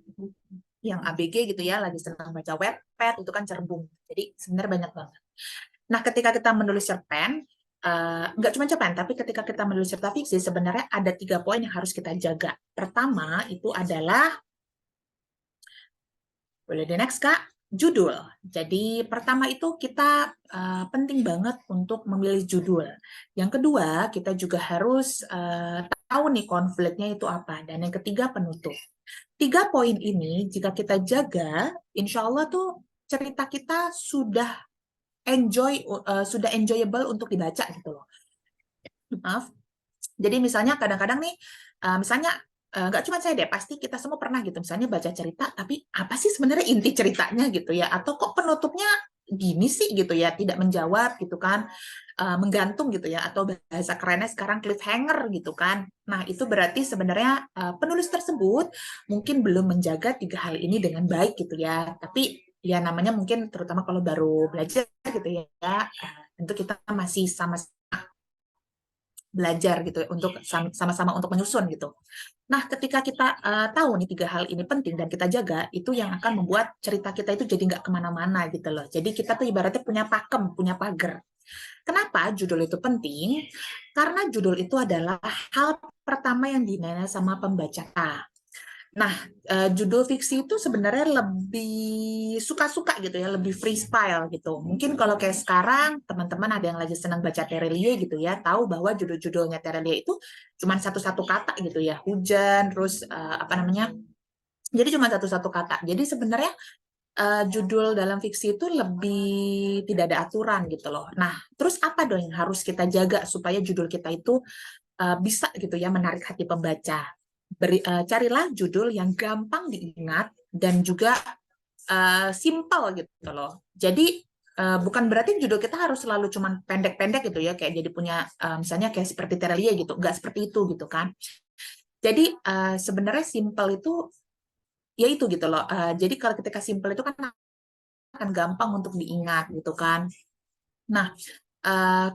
yang ABG gitu ya, lagi senang baca Wattpad, itu kan cerbung. Jadi sebenarnya banyak banget. Nah, ketika kita menulis cerpen, nggak cuma cerpen, tapi ketika kita menulis cerita fiksi, sebenarnya ada 3 poin yang harus kita jaga. Pertama, itu adalah, boleh di next, Kak, judul. Jadi, pertama itu kita penting banget untuk memilih judul. Yang kedua, kita juga harus tahu nih konfliknya itu apa. Dan yang ketiga, penutup. 3 poin ini, jika kita jaga, insya Allah tuh cerita kita sudah enjoyable untuk dibaca gitu loh. Maaf. Jadi misalnya kadang-kadang nih, misalnya nggak cuma saya deh, pasti kita semua pernah gitu, misalnya baca cerita, tapi apa sih sebenarnya inti ceritanya gitu ya, atau kok penutupnya gini sih gitu ya, tidak menjawab gitu kan, menggantung gitu ya, atau bahasa kerennya sekarang cliffhanger gitu kan. Nah, itu berarti sebenarnya penulis tersebut mungkin belum menjaga 3 hal ini dengan baik gitu ya, tapi ya namanya mungkin terutama kalau baru belajar gitu ya, tentu kita masih sama-sama belajar gitu untuk sama-sama untuk menyusun gitu. Nah, ketika kita tahu nih 3 hal ini penting dan kita jaga, itu yang akan membuat cerita kita itu jadi nggak kemana-mana gitu loh. Jadi kita tuh ibaratnya punya pakem, punya pagar. Kenapa judul itu penting? Karena judul itu adalah hal pertama yang dinilai sama pembaca. Nah, judul fiksi itu sebenarnya lebih suka-suka gitu ya, lebih freestyle gitu. Mungkin kalau kayak sekarang, teman-teman ada yang lagi senang baca Terelie gitu ya, tahu bahwa judul-judulnya Terelie itu cuma satu-satu kata gitu ya, hujan, terus apa namanya, jadi cuma satu-satu kata. Jadi sebenarnya judul dalam fiksi itu lebih tidak ada aturan gitu loh. Nah, terus apa dong yang harus kita jaga supaya judul kita itu bisa gitu ya menarik hati pembaca. Carilah judul yang gampang diingat dan juga simple gitu loh. Jadi bukan berarti judul kita harus selalu cuman pendek-pendek gitu ya, kayak jadi punya misalnya kayak seperti Terelie gitu, nggak seperti itu gitu kan. Jadi sebenarnya simple itu ya itu gitu loh. Jadi kalau ketika simple itu kan akan gampang untuk diingat gitu kan. Nah,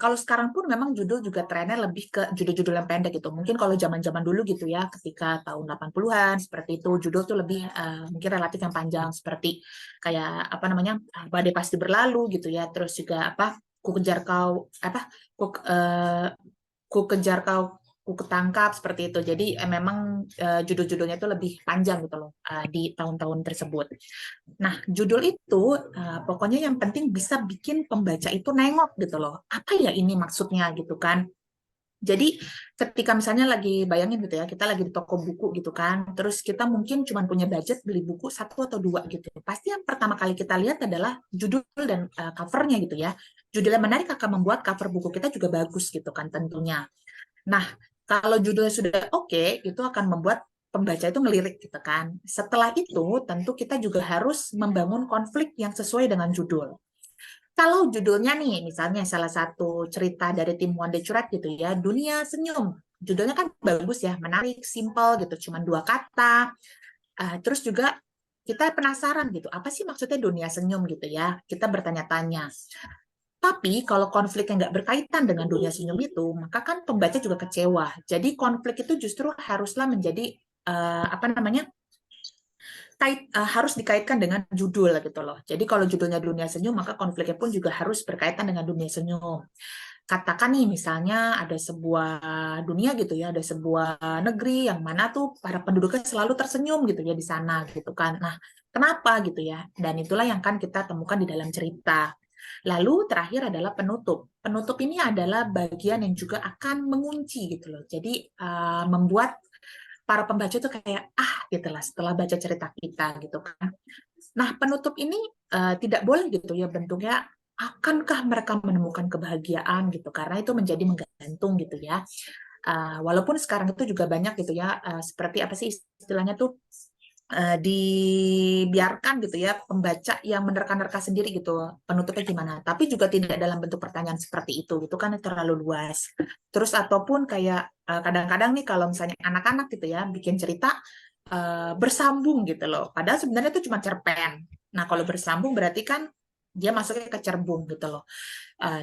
kalau sekarang pun memang judul juga trennya lebih ke judul-judul yang pendek gitu. Mungkin kalau zaman-zaman dulu gitu ya, ketika tahun 80-an seperti itu, judul tuh lebih mungkin relatif yang panjang seperti kayak apa namanya? Badai Pasti Berlalu gitu ya. Terus juga apa? Ku kejar kau ku kejar kau ku ketangkap seperti itu. Jadi memang judul-judulnya itu lebih panjang gitu loh di tahun-tahun tersebut. Nah, judul itu pokoknya yang penting bisa bikin pembaca itu nengok gitu loh. Apa ya ini maksudnya gitu kan? Jadi ketika misalnya lagi bayangin gitu ya, kita lagi di toko buku gitu kan, terus kita mungkin cuma punya budget beli buku 1 atau 2 gitu. Pasti yang pertama kali kita lihat adalah judul dan covernya gitu ya. Judulnya menarik akan membuat cover buku kita juga bagus gitu kan tentunya. Nah, kalau judulnya sudah oke, itu akan membuat pembaca itu ngelirik gitu kan. Setelah itu tentu kita juga harus membangun konflik yang sesuai dengan judul. Kalau judulnya nih, misalnya salah satu cerita dari tim Wonder Curat gitu ya, Dunia Senyum. Judulnya kan bagus ya, menarik, simple gitu, cuma 2 kata. Terus juga kita penasaran gitu, apa sih maksudnya dunia senyum gitu ya? Kita bertanya-tanya. Tapi kalau konfliknya nggak berkaitan dengan dunia senyum itu, maka kan pembaca juga kecewa. Jadi konflik itu justru haruslah menjadi apa namanya? Harus dikaitkan dengan judul gitu loh. Jadi kalau judulnya dunia senyum, maka konfliknya pun juga harus berkaitan dengan dunia senyum. Katakan nih misalnya ada sebuah dunia gitu ya, ada sebuah negeri yang mana tuh para penduduknya selalu tersenyum gitu ya di sana gitu kan. Nah, kenapa gitu ya? Dan itulah yang kan kita temukan di dalam cerita. Lalu terakhir adalah penutup. Penutup ini adalah bagian yang juga akan mengunci gitu loh. Jadi membuat para pembaca tuh kayak gitu lah setelah baca cerita kita gitu kan. Nah, penutup ini tidak boleh gitu ya bentuknya akankah mereka menemukan kebahagiaan gitu karena itu menjadi menggantung gitu ya. Walaupun sekarang itu juga banyak gitu ya seperti apa sih istilahnya tuh dibiarkan gitu ya pembaca yang menerka-nerka sendiri gitu penutupnya gimana, tapi juga tidak dalam bentuk pertanyaan seperti itu kan terlalu luas. Terus ataupun kayak kadang-kadang nih kalau misalnya anak-anak gitu ya bikin cerita bersambung gitu loh, padahal sebenarnya itu cuma cerpen. Nah kalau bersambung berarti kan dia masuknya ke cerbung gitu loh.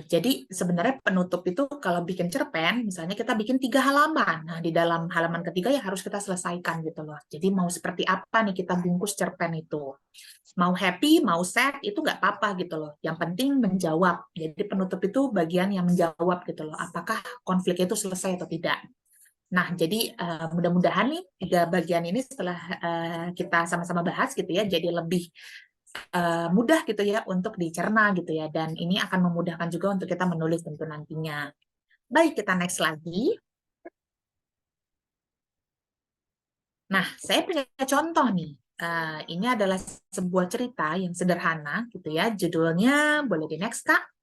Jadi sebenarnya penutup itu kalau bikin cerpen, misalnya kita bikin 3 halaman. Nah, di dalam halaman ketiga ya harus kita selesaikan gitu loh. Jadi mau seperti apa nih kita bungkus cerpen itu. Mau happy, mau sad, itu nggak apa-apa gitu loh. Yang penting menjawab. Jadi penutup itu bagian yang menjawab gitu loh. Apakah konfliknya itu selesai atau tidak. Nah, jadi mudah-mudahan nih 3 bagian ini setelah kita sama-sama bahas gitu ya, jadi lebih mudah gitu ya untuk dicerna gitu ya, dan ini akan memudahkan juga untuk kita menulis tentu nantinya. Baik, kita next lagi. Nah, saya punya contoh nih. Ini adalah sebuah cerita yang sederhana gitu ya. Judulnya boleh di next Kak.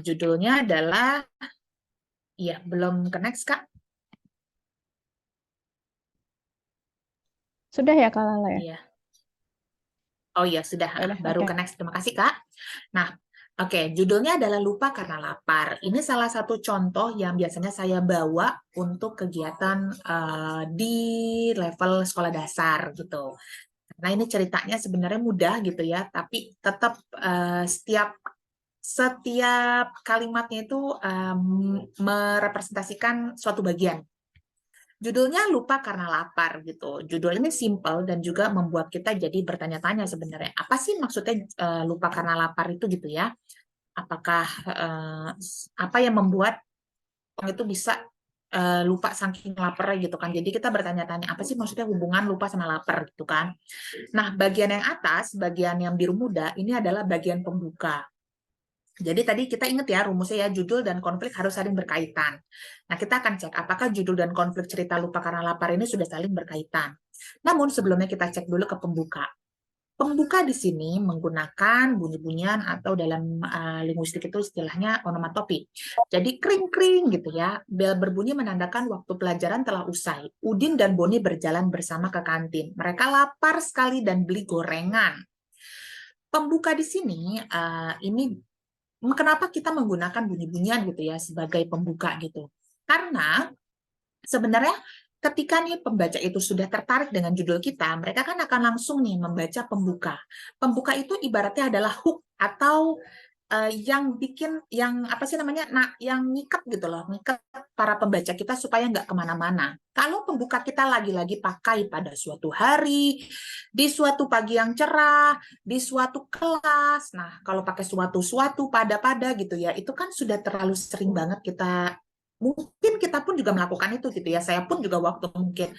Judulnya adalah belum ke next Kak. Sudah ya Kak Lala ya? Iya. Oh iya, sudah. Baru ke next. Terima kasih, Kak. Nah, oke, judulnya adalah Lupa Karena Lapar. Ini salah satu contoh yang biasanya saya bawa untuk kegiatan di level sekolah dasar gitu. Karena ini ceritanya sebenarnya mudah gitu ya, tapi tetap setiap kalimatnya itu merepresentasikan suatu bagian. Judulnya Lupa Karena Lapar gitu. Judul ini simple dan juga membuat kita jadi bertanya-tanya sebenarnya. Apa sih maksudnya lupa karena lapar itu gitu ya? Apakah apa yang membuat orang itu bisa lupa saking laparnya gitu kan. Jadi kita bertanya-tanya apa sih maksudnya hubungan lupa sama lapar gitu kan. Nah, bagian yang atas, bagian yang biru muda ini adalah bagian pembuka. Jadi tadi kita ingat ya rumusnya ya, judul dan konflik harus saling berkaitan. Nah, kita akan cek apakah judul dan konflik cerita Lupa Karena Lapar ini sudah saling berkaitan. Namun sebelumnya kita cek dulu ke pembuka. Pembuka di sini menggunakan bunyi-bunyian atau dalam linguistik itu istilahnya onomatopi. Jadi kring-kring gitu ya, bel berbunyi menandakan waktu pelajaran telah usai. Udin dan Boni berjalan bersama ke kantin. Mereka lapar sekali dan beli gorengan. Pembuka di sini ini kenapa kita menggunakan bunyi-bunyian gitu ya sebagai pembuka gitu? Karena sebenarnya ketika nih pembaca itu sudah tertarik dengan judul kita, mereka kan akan langsung nih membaca pembuka. Pembuka itu ibaratnya adalah hook atau yang bikin, yang apa sih namanya, yang ngikat gitu loh, ngikat para pembaca kita supaya nggak kemana-mana. Kalau pembuka kita lagi-lagi pakai pada suatu hari, di suatu pagi yang cerah, di suatu kelas, nah kalau pakai suatu-suatu, pada-pada gitu ya, itu kan sudah terlalu sering banget kita mungkin kita pun juga melakukan itu gitu ya. Saya pun juga waktu mungkin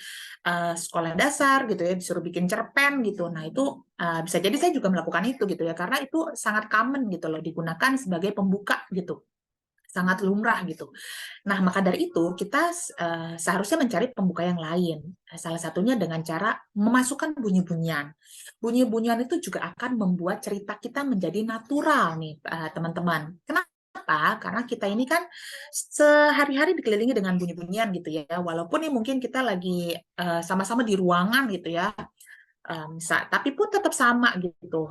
sekolah dasar gitu ya, disuruh bikin cerpen gitu. Nah itu bisa jadi saya juga melakukan itu gitu ya, karena itu sangat common gitu loh, digunakan sebagai pembuka gitu, sangat lumrah gitu. Nah, maka dari itu kita seharusnya mencari pembuka yang lain. Salah satunya dengan cara memasukkan bunyi-bunyian. Bunyi-bunyian itu juga akan membuat cerita kita menjadi natural nih, teman-teman. Kenapa? Karena kita ini kan sehari-hari dikelilingi dengan bunyi-bunyian gitu ya. Walaupun nih mungkin kita lagi sama-sama di ruangan gitu ya, tapi pun tetap sama gitu.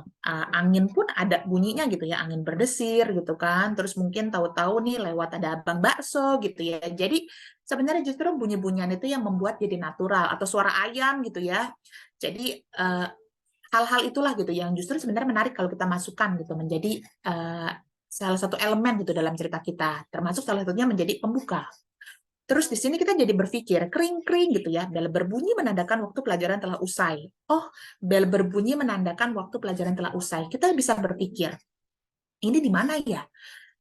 Angin pun ada bunyinya gitu ya, angin berdesir gitu kan. Terus mungkin tahu-tahu nih lewat ada abang bakso gitu ya. Jadi sebenarnya justru bunyi-bunyian itu yang membuat jadi natural, atau suara ayam gitu ya. Jadi hal-hal itulah gitu yang justru sebenarnya menarik kalau kita masukkan gitu menjadi salah satu elemen gitu dalam cerita kita. Termasuk salah satunya menjadi pembuka. Terus di sini kita jadi berpikir, kring-kring gitu ya, bel berbunyi menandakan waktu pelajaran telah usai. Oh, bel berbunyi menandakan waktu pelajaran telah usai. Kita bisa berpikir, ini di mana ya?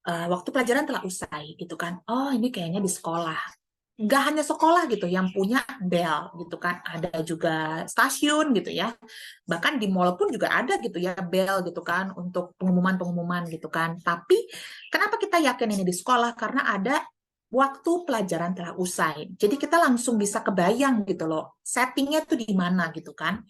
Waktu pelajaran telah usai gitu kan. Oh, ini kayaknya di sekolah. Nggak hanya sekolah gitu yang punya bel gitu kan. Ada juga stasiun gitu ya. Bahkan di mall pun juga ada gitu ya bel gitu kan untuk pengumuman-pengumuman gitu kan. Tapi kenapa kita yakin ini di sekolah? Karena ada waktu pelajaran telah usai. Jadi kita langsung bisa kebayang gitu loh, settingnya tuh di mana gitu kan.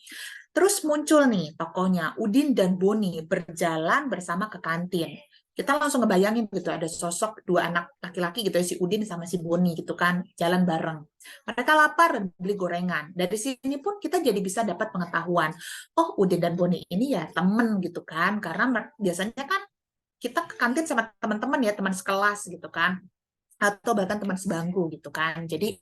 Terus muncul nih tokohnya, Udin dan Boni berjalan bersama ke kantin. Kita langsung ngebayangin gitu, ada sosok dua anak laki-laki gitu ya, si Udin sama si Boni gitu kan, jalan bareng. Mereka lapar dan beli gorengan. Dari sini pun kita jadi bisa dapat pengetahuan, oh Udin dan Boni ini ya temen gitu kan, karena biasanya kan kita ke kantin sama teman-teman ya, teman sekelas gitu kan, atau bahkan teman sebangku gitu kan. Jadi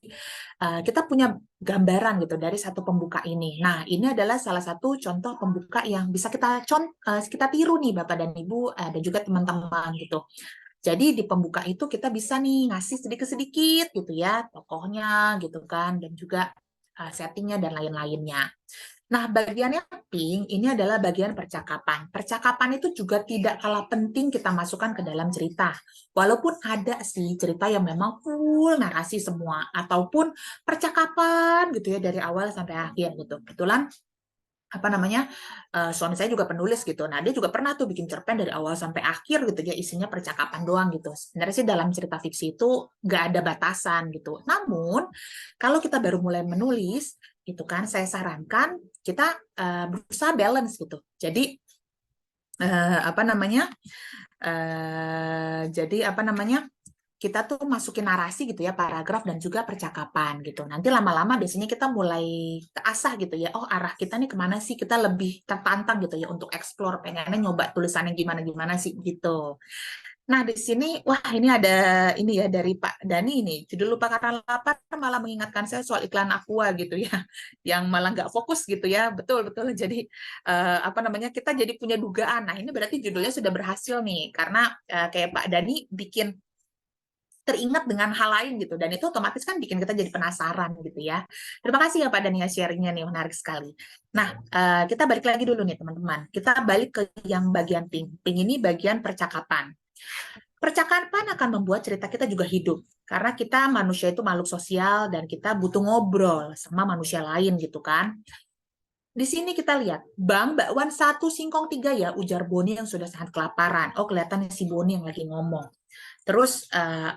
kita punya gambaran gitu dari satu pembuka ini. Nah, ini adalah salah satu contoh pembuka yang bisa kita tiru nih Bapak dan Ibu dan juga teman-teman gitu. Jadi di pembuka itu kita bisa nih ngasih sedikit-sedikit gitu ya tokohnya gitu kan, dan juga settingnya dan lain-lainnya. Nah, bagian yang penting ini adalah bagian percakapan. Percakapan itu juga tidak kalah penting kita masukkan ke dalam cerita. Walaupun ada sih cerita yang memang full narasi semua, ataupun percakapan gitu ya dari awal sampai akhir gitu. Kebetulan suami saya juga penulis gitu. Nah, dia juga pernah tuh bikin cerpen dari awal sampai akhir gitu ya, isinya percakapan doang gitu. Sebenarnya sih dalam cerita fiksi itu nggak ada batasan gitu. Namun, kalau kita baru mulai menulis gitu kan, saya sarankan kita berusaha balance gitu. Jadi kita tuh masukin narasi gitu ya, paragraf dan juga percakapan gitu. Nanti lama-lama biasanya kita mulai keasah gitu ya, oh arah kita nih kemana sih, kita lebih tertantang gitu ya untuk explore, pengennya nyoba tulisannya gimana-gimana sih gitu. Nah di sini, wah ini ada ini ya dari Pak Dani ini, judul Lupa Karena Lapar malah mengingatkan saya soal iklan Aqua gitu ya, yang malah nggak fokus gitu ya, betul-betul. Jadi kita jadi punya dugaan, nah ini berarti judulnya sudah berhasil nih, karena kayak Pak Dani bikin teringat dengan hal lain gitu, dan itu otomatis kan bikin kita jadi penasaran gitu ya. Terima kasih ya Pak Dania sharingnya nih, menarik sekali. Nah, kita balik lagi dulu nih teman-teman. Kita balik ke yang bagian pink. Pink ini bagian percakapan. Percakapan akan membuat cerita kita juga hidup, karena kita manusia itu makhluk sosial dan kita butuh ngobrol sama manusia lain gitu kan. Di sini kita lihat, Bang, bakwan 1 singkong 3 ya, ujar Boni yang sudah sangat kelaparan. Oh, kelihatan si Boni yang lagi ngomong. Terus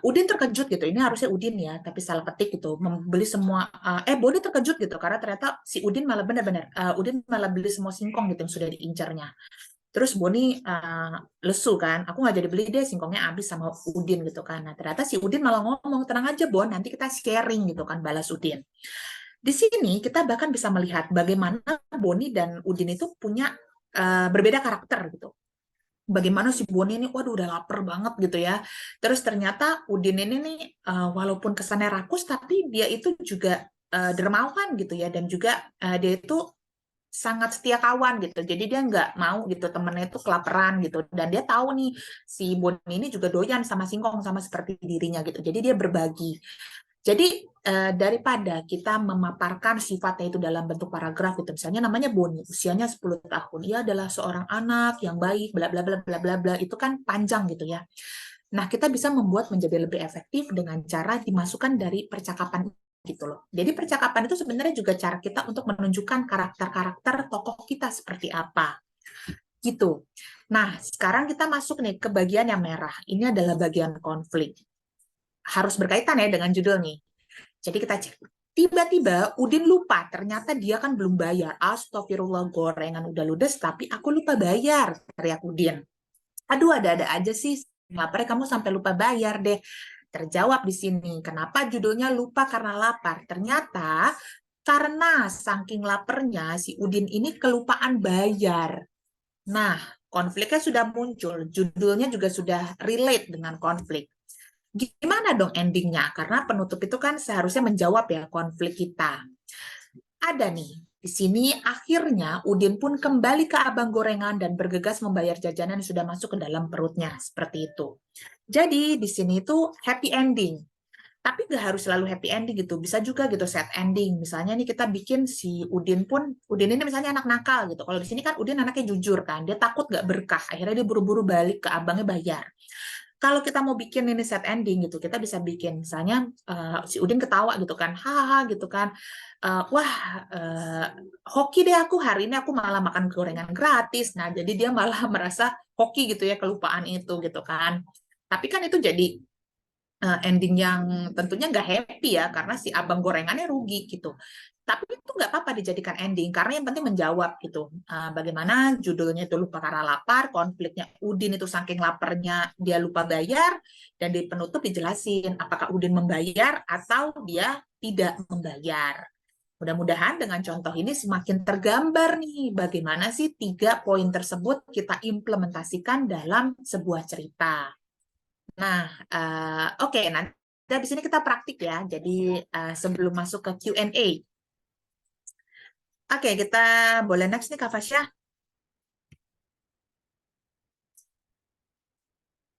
Udin terkejut gitu, ini harusnya Udin ya, tapi salah ketik gitu, membeli semua, Boni terkejut gitu, karena ternyata si Udin malah Udin malah beli semua singkong gitu yang sudah diincarnya. Terus Boni lesu kan, aku nggak jadi beli deh, singkongnya habis sama Udin gitu kan. Nah ternyata si Udin malah ngomong, tenang aja Bon, nanti kita sharing gitu kan, balas Udin. Di sini kita bahkan bisa melihat bagaimana Boni dan Udin itu punya berbeda karakter gitu. Bagaimana si Boni ini, waduh udah lapar banget gitu ya. Terus ternyata Udin ini nih, walaupun kesannya rakus, tapi dia itu juga dermawan gitu ya. Dan juga dia itu sangat setia kawan gitu. Jadi dia nggak mau gitu temennya itu kelaparan gitu. Dan dia tahu nih, si Boni ini juga doyan sama singkong, sama seperti dirinya gitu. Jadi dia berbagi. Jadi daripada kita memaparkan sifatnya itu dalam bentuk paragraf gitu, misalnya namanya Boni, usianya 10 tahun, ia adalah seorang anak yang baik, bla bla bla bla bla bla, itu kan panjang gitu ya. Nah, kita bisa membuat menjadi lebih efektif dengan cara dimasukkan dari percakapan gitu loh. Jadi percakapan itu sebenarnya juga cara kita untuk menunjukkan karakter-karakter tokoh kita seperti apa. Gitu. Nah, sekarang kita masuk nih ke bagian yang merah. Ini adalah bagian konflik. Harus berkaitan ya dengan judul nih. Jadi kita cek. Tiba-tiba Udin lupa, ternyata dia kan belum bayar. Astagfirullah, gorengan udah ludes, tapi aku lupa bayar, teriak Udin. Aduh, ada-ada aja sih. Lapar kamu sampai lupa bayar deh. Terjawab di sini. Kenapa judulnya lupa karena lapar? Ternyata karena saking laparnya si Udin ini kelupaan bayar. Nah, konfliknya sudah muncul. Judulnya juga sudah relate dengan konflik. Gimana dong endingnya? Karena penutup itu kan seharusnya menjawab ya konflik kita. Ada nih, di sini akhirnya Udin pun kembali ke abang gorengan dan bergegas membayar jajanan yang sudah masuk ke dalam perutnya. Seperti itu. Jadi di sini itu happy ending. Tapi nggak harus selalu happy ending gitu. Bisa juga gitu sad ending. Misalnya nih kita bikin si Udin pun, Udin ini misalnya anak nakal gitu. Kalau di sini kan Udin anaknya jujur kan. Dia takut nggak berkah. Akhirnya dia buru-buru balik ke abangnya bayar. Kalau kita mau bikin ini set ending gitu, kita bisa bikin misalnya si Udin ketawa gitu kan, hahaha gitu kan, wah hoki deh aku hari ini aku malah makan gorengan gratis. Nah jadi dia malah merasa hoki gitu ya kelupaan itu gitu kan. Tapi kan itu jadi ending yang tentunya nggak happy ya karena si abang gorengannya rugi gitu. Tapi itu nggak apa-apa dijadikan ending karena yang penting menjawab gitu. Bagaimana judulnya itu lupa karena lapar, konfliknya Udin itu saking laparnya dia lupa bayar, dan di penutup dijelasin apakah Udin membayar atau dia tidak membayar. Mudah-mudahan dengan contoh ini semakin tergambar nih bagaimana sih 3 poin tersebut kita implementasikan dalam sebuah cerita. Nah, oke, nanti di sini kita praktik ya. Jadi sebelum masuk ke Q&A. Oke, kita boleh next nih Kak Fasya.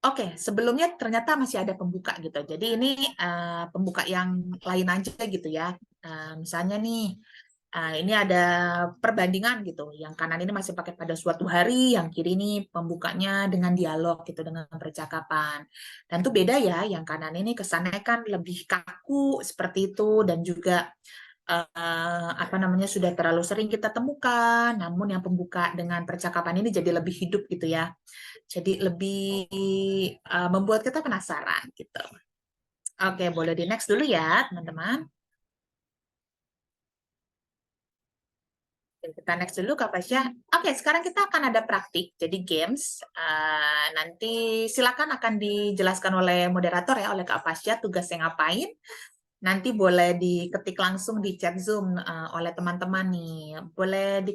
Oke, sebelumnya ternyata masih ada pembuka gitu. Jadi ini pembuka yang lain aja gitu ya. Misalnya nih, ini ada perbandingan gitu. Yang kanan ini masih pakai pada suatu hari, yang kiri ini pembukanya dengan dialog gitu, dengan percakapan. Dan itu beda ya, yang kanan ini kesannya kan lebih kaku seperti itu, dan juga apa namanya sudah terlalu sering kita temukan, namun yang pembuka dengan percakapan ini jadi lebih hidup gitu ya. Jadi lebih membuat kita penasaran gitu. Oke, boleh di next dulu ya, teman-teman. Kita next dulu Kak Fasya. Oke, sekarang kita akan ada praktik, jadi games. Nanti silakan akan dijelaskan oleh moderator ya, oleh Kak Fasya tugasnya ngapain. Nanti boleh diketik langsung di chat Zoom oleh teman-teman nih. Boleh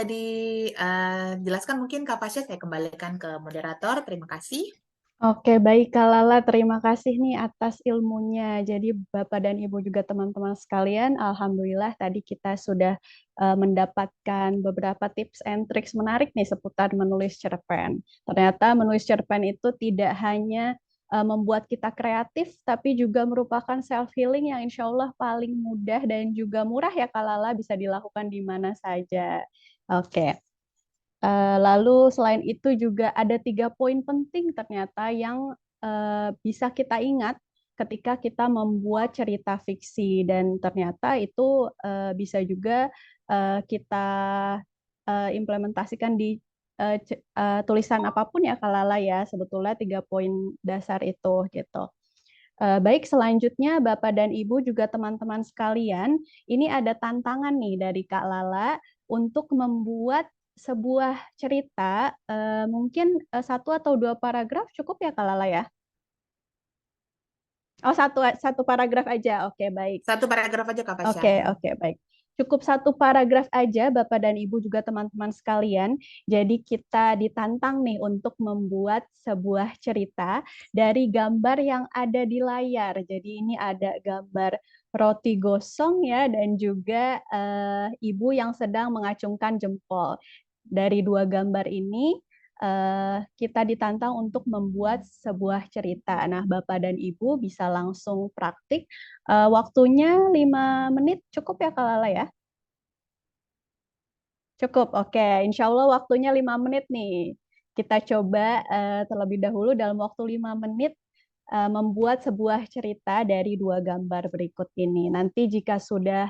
dijelaskan mungkin Kak Fasya, saya kembalikan ke moderator. Terima kasih. Oke, baik Kak Lala, terima kasih nih atas ilmunya. Jadi Bapak dan Ibu juga teman-teman sekalian, alhamdulillah tadi kita sudah mendapatkan beberapa tips and tricks menarik nih seputar menulis cerpen. Ternyata menulis cerpen itu tidak hanya membuat kita kreatif, tapi juga merupakan self-healing yang insya Allah paling mudah dan juga murah ya Kak Lala, bisa dilakukan di mana saja. Oke. Lalu selain itu juga ada 3 poin penting ternyata yang bisa kita ingat ketika kita membuat cerita fiksi, dan ternyata itu bisa juga kita implementasikan di tulisan apapun ya Kak Lala ya, sebetulnya 3 poin dasar itu gitu. Baik, selanjutnya Bapak dan Ibu juga teman-teman sekalian, ini ada tantangan nih dari Kak Lala untuk membuat sebuah cerita, mungkin 1 atau 2 paragraf cukup ya Kak Lala ya? Oh, satu paragraf aja, oke baik. 1 paragraf aja Kak Fasya. Oke, baik. Cukup 1 paragraf aja Bapak dan Ibu juga teman-teman sekalian. Jadi kita ditantang nih untuk membuat sebuah cerita dari gambar yang ada di layar. Jadi ini ada gambar roti gosong ya, dan juga ibu yang sedang mengacungkan jempol. Dari 2 gambar ini kita ditantang untuk membuat sebuah cerita. Nah, Bapak dan Ibu bisa langsung praktik. Waktunya 5 menit cukup ya Kak Lala ya? Cukup, oke. Insya Allah waktunya 5 menit nih. kita coba terlebih dahulu dalam waktu 5 menit membuat sebuah cerita dari 2 gambar berikut ini. Nanti jika sudah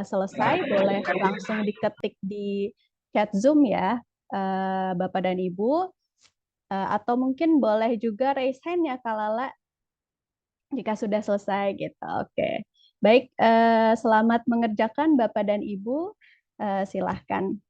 selesai, boleh langsung diketik di chat Zoom ya, Bapak dan Ibu. Atau mungkin boleh juga raise hand ya, Kak Lala, jika sudah selesai gitu. Oke. Baik, selamat mengerjakan Bapak dan Ibu. Silahkan.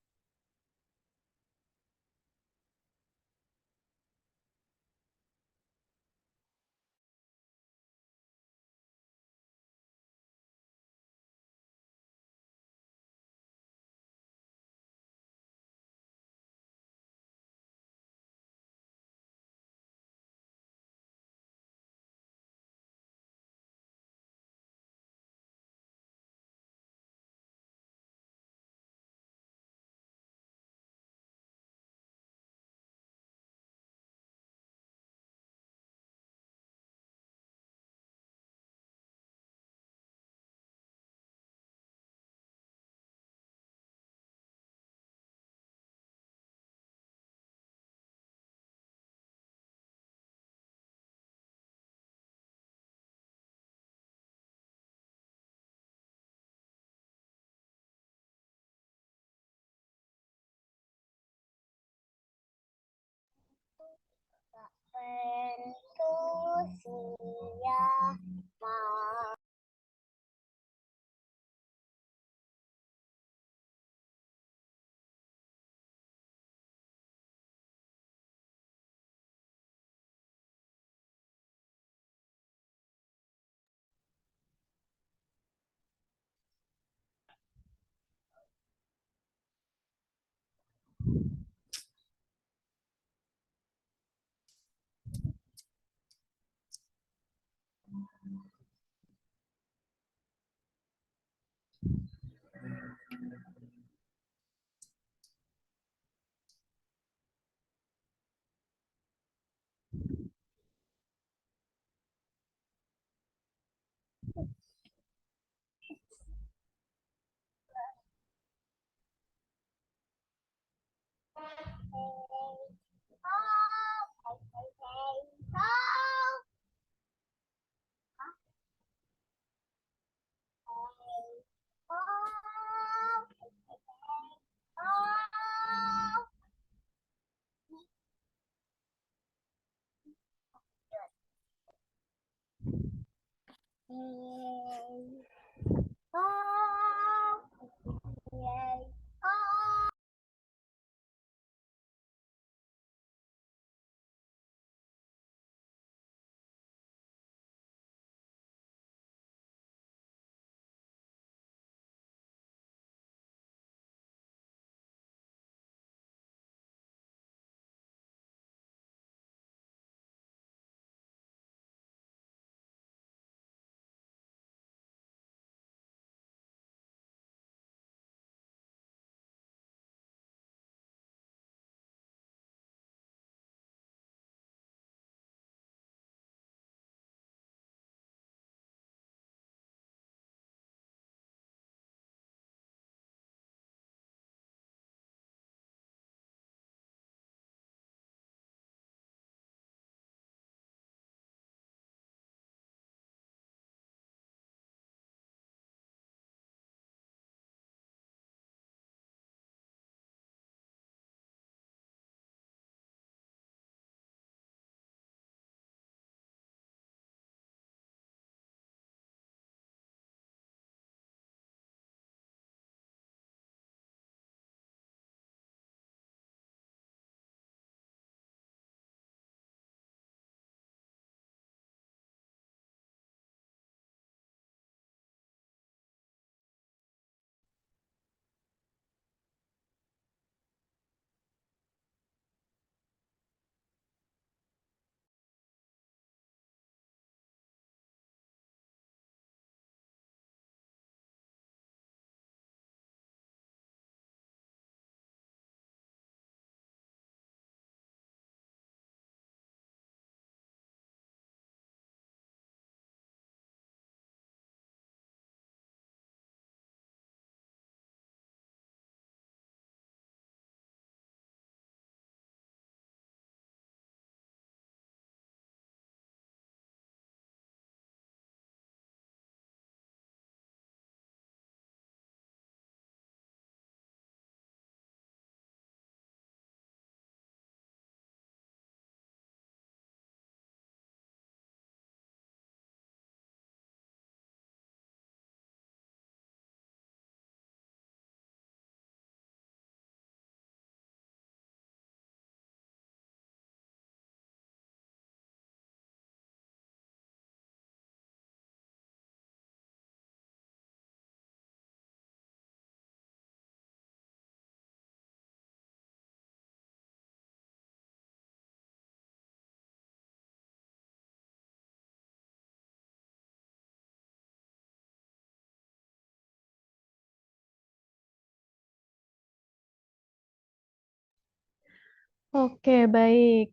Oke, baik.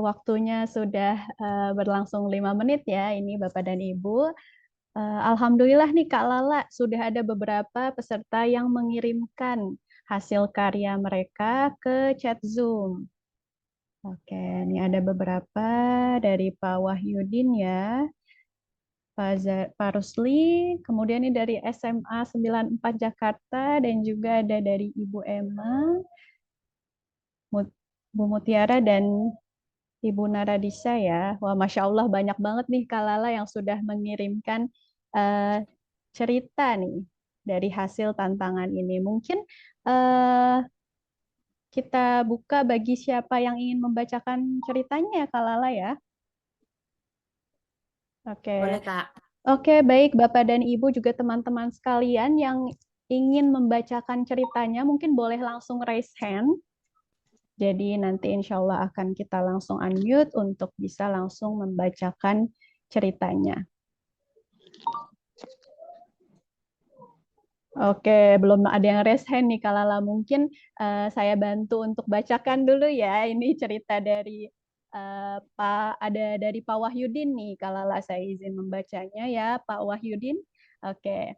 Waktunya sudah berlangsung 5 menit ya, ini Bapak dan Ibu. Alhamdulillah nih Kak Lala, sudah ada beberapa peserta yang mengirimkan hasil karya mereka ke chat Zoom. Oke, ini ada beberapa dari Pak Wahyudin ya, Pak Rusli, kemudian ini dari SMA 94 Jakarta, dan juga ada dari Ibu Emma, Bu Mutiara, dan Ibu Naradisa ya. Wah, Masya Allah banyak banget nih Kak Lala yang sudah mengirimkan eh, cerita nih dari hasil tantangan ini. Mungkin eh, kita buka bagi siapa yang ingin membacakan ceritanya ya Kak Lala ya. Oke. Boleh, Kak. Oke, baik Bapak dan Ibu juga teman-teman sekalian yang ingin membacakan ceritanya mungkin boleh langsung raise hand. Jadi nanti insya Allah akan kita langsung unmute untuk bisa langsung membacakan ceritanya. Oke, belum ada yang raise hand nih Kalala. Mungkin saya bantu untuk bacakan dulu ya. Ini cerita dari ada dari Pak Wahyudin nih Kalala. Saya izin membacanya ya Pak Wahyudin. Oke.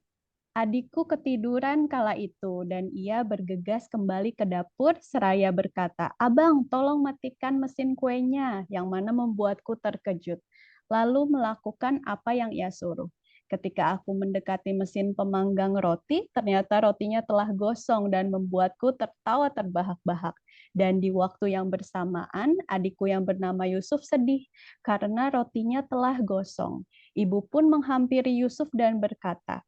Adikku ketiduran kala itu, dan ia bergegas kembali ke dapur seraya berkata, "Abang, tolong matikan mesin kuenya," yang mana membuatku terkejut. Lalu melakukan apa yang ia suruh. Ketika aku mendekati mesin pemanggang roti, ternyata rotinya telah gosong dan membuatku tertawa terbahak-bahak. Dan di waktu yang bersamaan, adikku yang bernama Yusuf sedih karena rotinya telah gosong. Ibu pun menghampiri Yusuf dan berkata,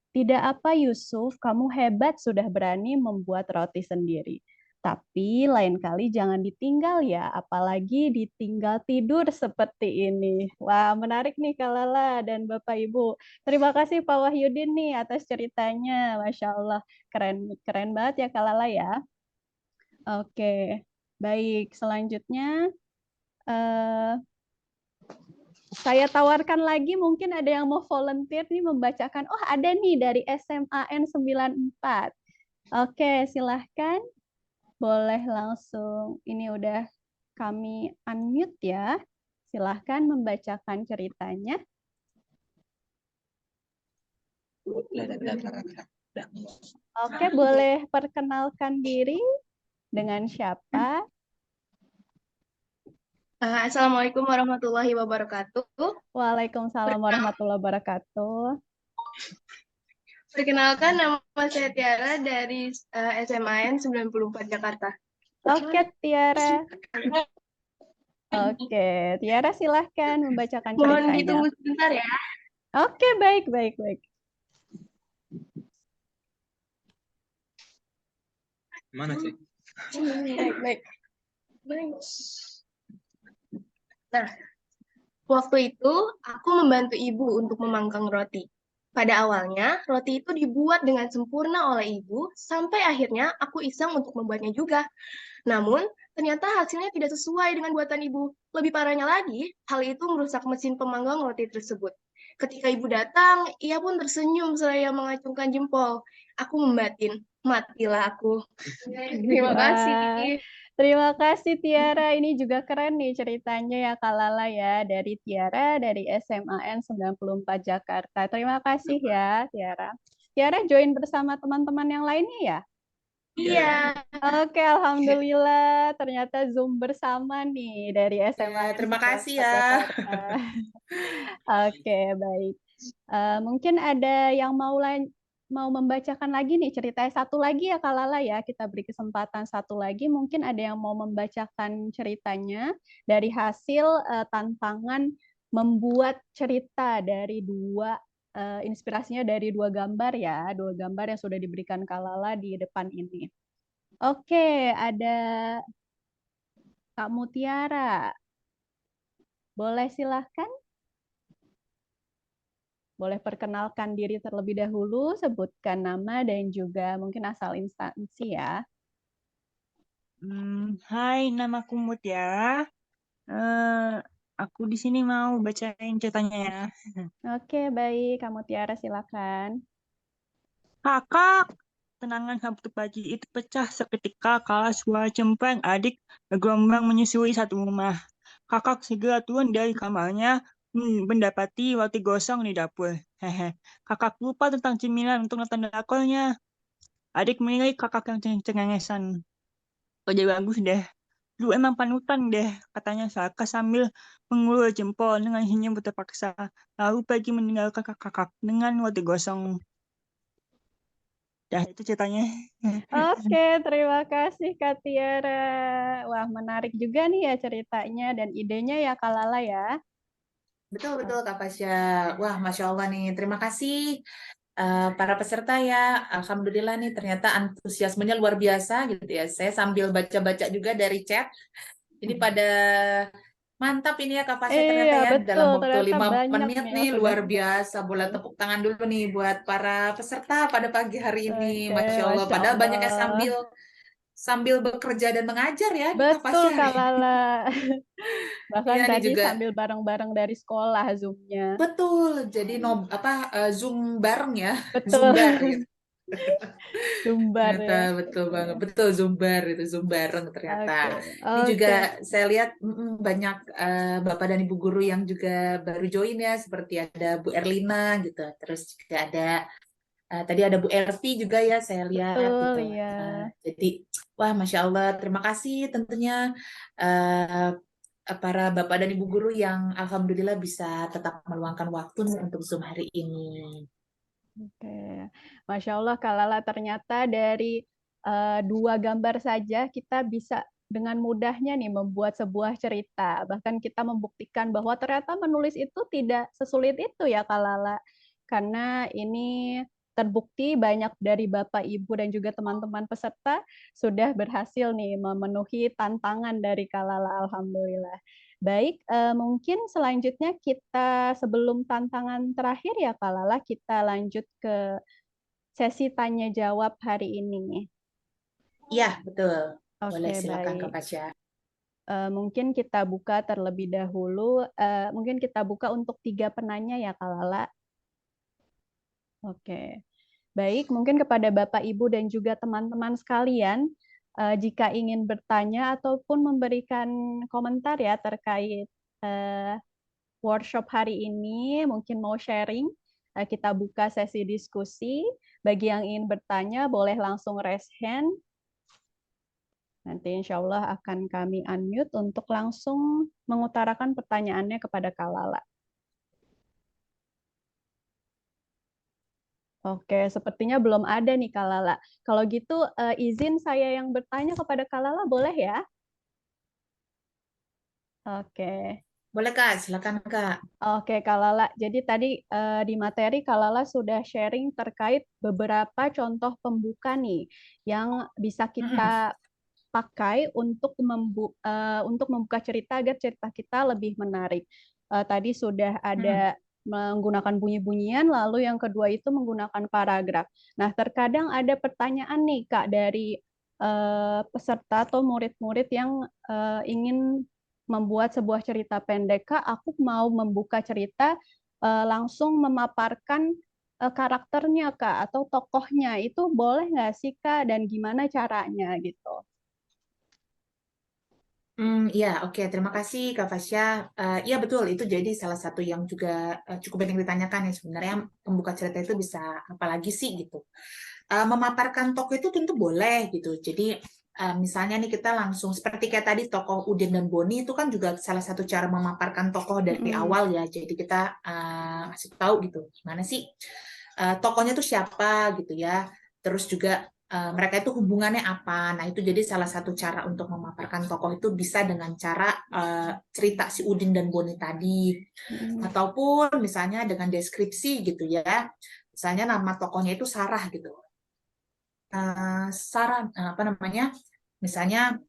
"Tidak apa Yusuf, kamu hebat sudah berani membuat roti sendiri. Tapi lain kali jangan ditinggal ya, apalagi ditinggal tidur seperti ini." Wah, menarik nih Kak Lala dan Bapak Ibu. Terima kasih Pak Wahyudin nih atas ceritanya. Masya Allah, keren, keren banget ya Kak Lala ya. Oke, baik. Selanjutnya, eh, saya tawarkan lagi, mungkin ada yang mau volunteer nih membacakan. Oh, ada nih dari SMAN 94. Oke, silahkan. Boleh langsung. Ini udah kami unmute ya. Silahkan membacakan ceritanya. Oke, boleh perkenalkan diri dengan siapa? Assalamualaikum warahmatullahi wabarakatuh. Waalaikumsalam warahmatullahi wabarakatuh. Perkenalkan, nama saya Tiara dari SMAN 94 Jakarta. Oke, Tiara. Oke, Tiara silahkan membacakan Mohon ceritanya. ditunggu sebentar ya. Oke, baik, baik, baik. Mana sih? Baik. Nah, waktu itu aku membantu ibu untuk memanggang roti. Pada awalnya, roti itu dibuat dengan sempurna oleh ibu, sampai akhirnya aku iseng untuk membuatnya juga. Namun, ternyata hasilnya tidak sesuai dengan buatan ibu. Lebih parahnya lagi, hal itu merusak mesin pemanggang roti tersebut. Ketika ibu datang, ia pun tersenyum seraya mengacungkan jempol. Aku membatin, matilah aku. Terima kasih. Terima kasih Tiara. Ini juga keren nih ceritanya ya Kak Lala ya. Dari Tiara dari SMAN 94 Jakarta. Terima kasih ya Tiara. Tiara join bersama teman-teman yang lainnya ya? Iya. Oke, alhamdulillah ternyata Zoom bersama nih dari SMA. Terima kasih ya. Oke, baik. Mungkin ada yang mau membacakan lagi nih ceritanya satu lagi ya Kak Lala ya. Kita beri kesempatan satu lagi. Mungkin ada yang mau membacakan ceritanya dari hasil tantangan membuat cerita dari inspirasinya dari 2 gambar ya. 2 gambar yang sudah diberikan Kak Lala di depan ini. Oke, ada Kak Mutiara. Boleh silahkan. Boleh perkenalkan diri terlebih dahulu, sebutkan nama dan juga mungkin asal instansi ya. Hai, namaku Mutiara. Aku di sini mau bacain ceritanya ya. Oke, baik. Kak Mutiara silakan. Kakak, ketenangan Sabtu pagi itu pecah seketika kala suara cempreng adik bergelombang menyusuri satu rumah. Kakak segera turun dari kamarnya mendapati roti gosong di dapur. Hehe. Kakak lupa tentang cemilan untuk nonton drakornya. Adik menilai kakak yang cengengesan. Kerja bagus deh. Lu emang panutan deh, katanya Saka sambil mengulur jempol dengan senyum terpaksa. Lalu pergi meninggalkan kakak dengan roti gosong. Dah itu ceritanya. Oke, terima kasih Kak Tiara. Wah, menarik juga nih ya ceritanya dan idenya ya Kak Lala ya. Betul Kak Pasha. Wah, Masya Allah nih. Terima kasih para peserta ya. Alhamdulillah nih ternyata antusiasmenya luar biasa gitu ya. Saya sambil baca-baca juga dari chat. Ini pada mantap ini ya Kak Pasha ternyata Iya, ya. betul. Dalam waktu Ternyata 5 banyak menit nih yang nih sudah luar biasa. Boleh betul. tepuk tangan dulu nih buat para peserta pada pagi hari ini. Oke, Masya Allah. Masya Padahal banyaknya Allah. sambil bekerja dan mengajar ya nih Kak Betul Pasha Kak hari ini. Lala. Bahkan Iya nih tadi juga. sambil bareng-bareng dari sekolah Zoom-nya. Betul, jadi Zoom bareng ya, Betul. Zoombar gitu. Zumbar Ternyata ya. betul Oke. banget, betul Zoombar itu Zoom bareng ternyata. Oke. Ini juga Oke. saya lihat banyak Bapak dan Ibu guru yang juga baru join ya, seperti ada Bu Erlina gitu, terus juga ada tadi ada Bu Erti juga ya saya lihat Betul gitu. ya. Jadi wah Masya Allah, terima kasih tentunya uh, para Bapak dan Ibu guru yang alhamdulillah bisa tetap meluangkan waktu nih untuk Zoom hari ini. Oke, Masya Allah Kak Lala, ternyata dari 2 gambar saja kita bisa dengan mudahnya nih membuat sebuah cerita. Bahkan kita membuktikan bahwa ternyata menulis itu tidak sesulit itu ya Kak Lala. Karena ini terbukti banyak dari Bapak, Ibu, dan juga teman-teman peserta sudah berhasil nih memenuhi tantangan dari Kak Lala, Alhamdulillah. Baik, mungkin selanjutnya kita sebelum tantangan terakhir ya Kak Lala, kita lanjut ke sesi tanya jawab hari ini. Iya, betul. Boleh Oke, silakan Kak baik. Pasha. Mungkin kita buka terlebih dahulu. Mungkin kita buka untuk 3 penanya ya Kak Lala. Oke, baik. Mungkin kepada Bapak, Ibu, dan juga teman-teman sekalian, jika ingin bertanya ataupun memberikan komentar ya terkait workshop hari ini, mungkin mau sharing, kita buka sesi diskusi. Bagi yang ingin bertanya, boleh langsung raise hand. Nanti insya Allah akan kami unmute untuk langsung mengutarakan pertanyaannya kepada Kak Lala. Oke, sepertinya belum ada nih Kak Lala. Kalau gitu, izin saya yang bertanya kepada Kak Lala, boleh ya? Oke. Boleh Kak, silakan Kak. Oke, Kak Lala. Jadi tadi di materi Kak Lala sudah sharing terkait beberapa contoh pembuka nih yang bisa kita pakai untuk membuka cerita agar cerita kita lebih menarik. Tadi sudah ada menggunakan bunyi-bunyian, lalu yang kedua itu menggunakan paragraf. Nah, terkadang ada pertanyaan nih Kak dari peserta atau murid-murid yang ingin membuat sebuah cerita pendek. Kak, aku mau membuka cerita langsung memaparkan karakternya Kak atau tokohnya. Itu boleh nggak sih Kak dan gimana caranya gitu? Ya, oke. Terima kasih Kak Fasya. Iya betul, itu jadi salah satu yang juga cukup banyak ditanyakan ya sebenarnya pembuka cerita itu bisa apalagi sih gitu. Memaparkan tokoh itu tentu boleh gitu. Jadi misalnya nih kita langsung seperti kayak tadi tokoh Udin dan Boni itu kan juga salah satu cara memaparkan tokoh dari awal ya. Jadi kita kasih tahu gitu gimana sih tokohnya tuh siapa gitu ya. Terus juga mereka itu hubungannya apa. Nah, itu jadi salah satu cara untuk memaparkan tokoh itu bisa dengan cara cerita si Udin dan Boni tadi. Ataupun misalnya dengan deskripsi gitu ya. Misalnya nama tokohnya itu Sarah gitu. Sarah, apa namanya? Misalnya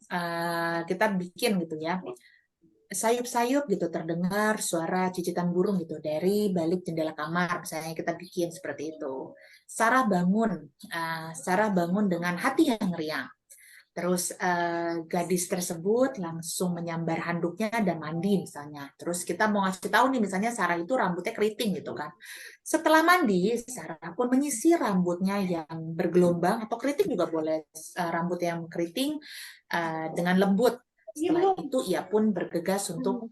kita bikin gitu ya. Sayup-sayup gitu terdengar suara cicitan burung gitu dari balik jendela kamar. Misalnya kita bikin seperti itu. Sarah bangun dengan hati yang riang. Terus gadis tersebut langsung menyambar handuknya dan mandi misalnya. Terus kita mau ngasih tahu nih misalnya Sarah itu rambutnya keriting gitu kan. Setelah mandi, Sarah pun menyisir rambutnya yang bergelombang atau keriting juga boleh, rambut yang keriting dengan lembut. Setelah itu ia pun bergegas untuk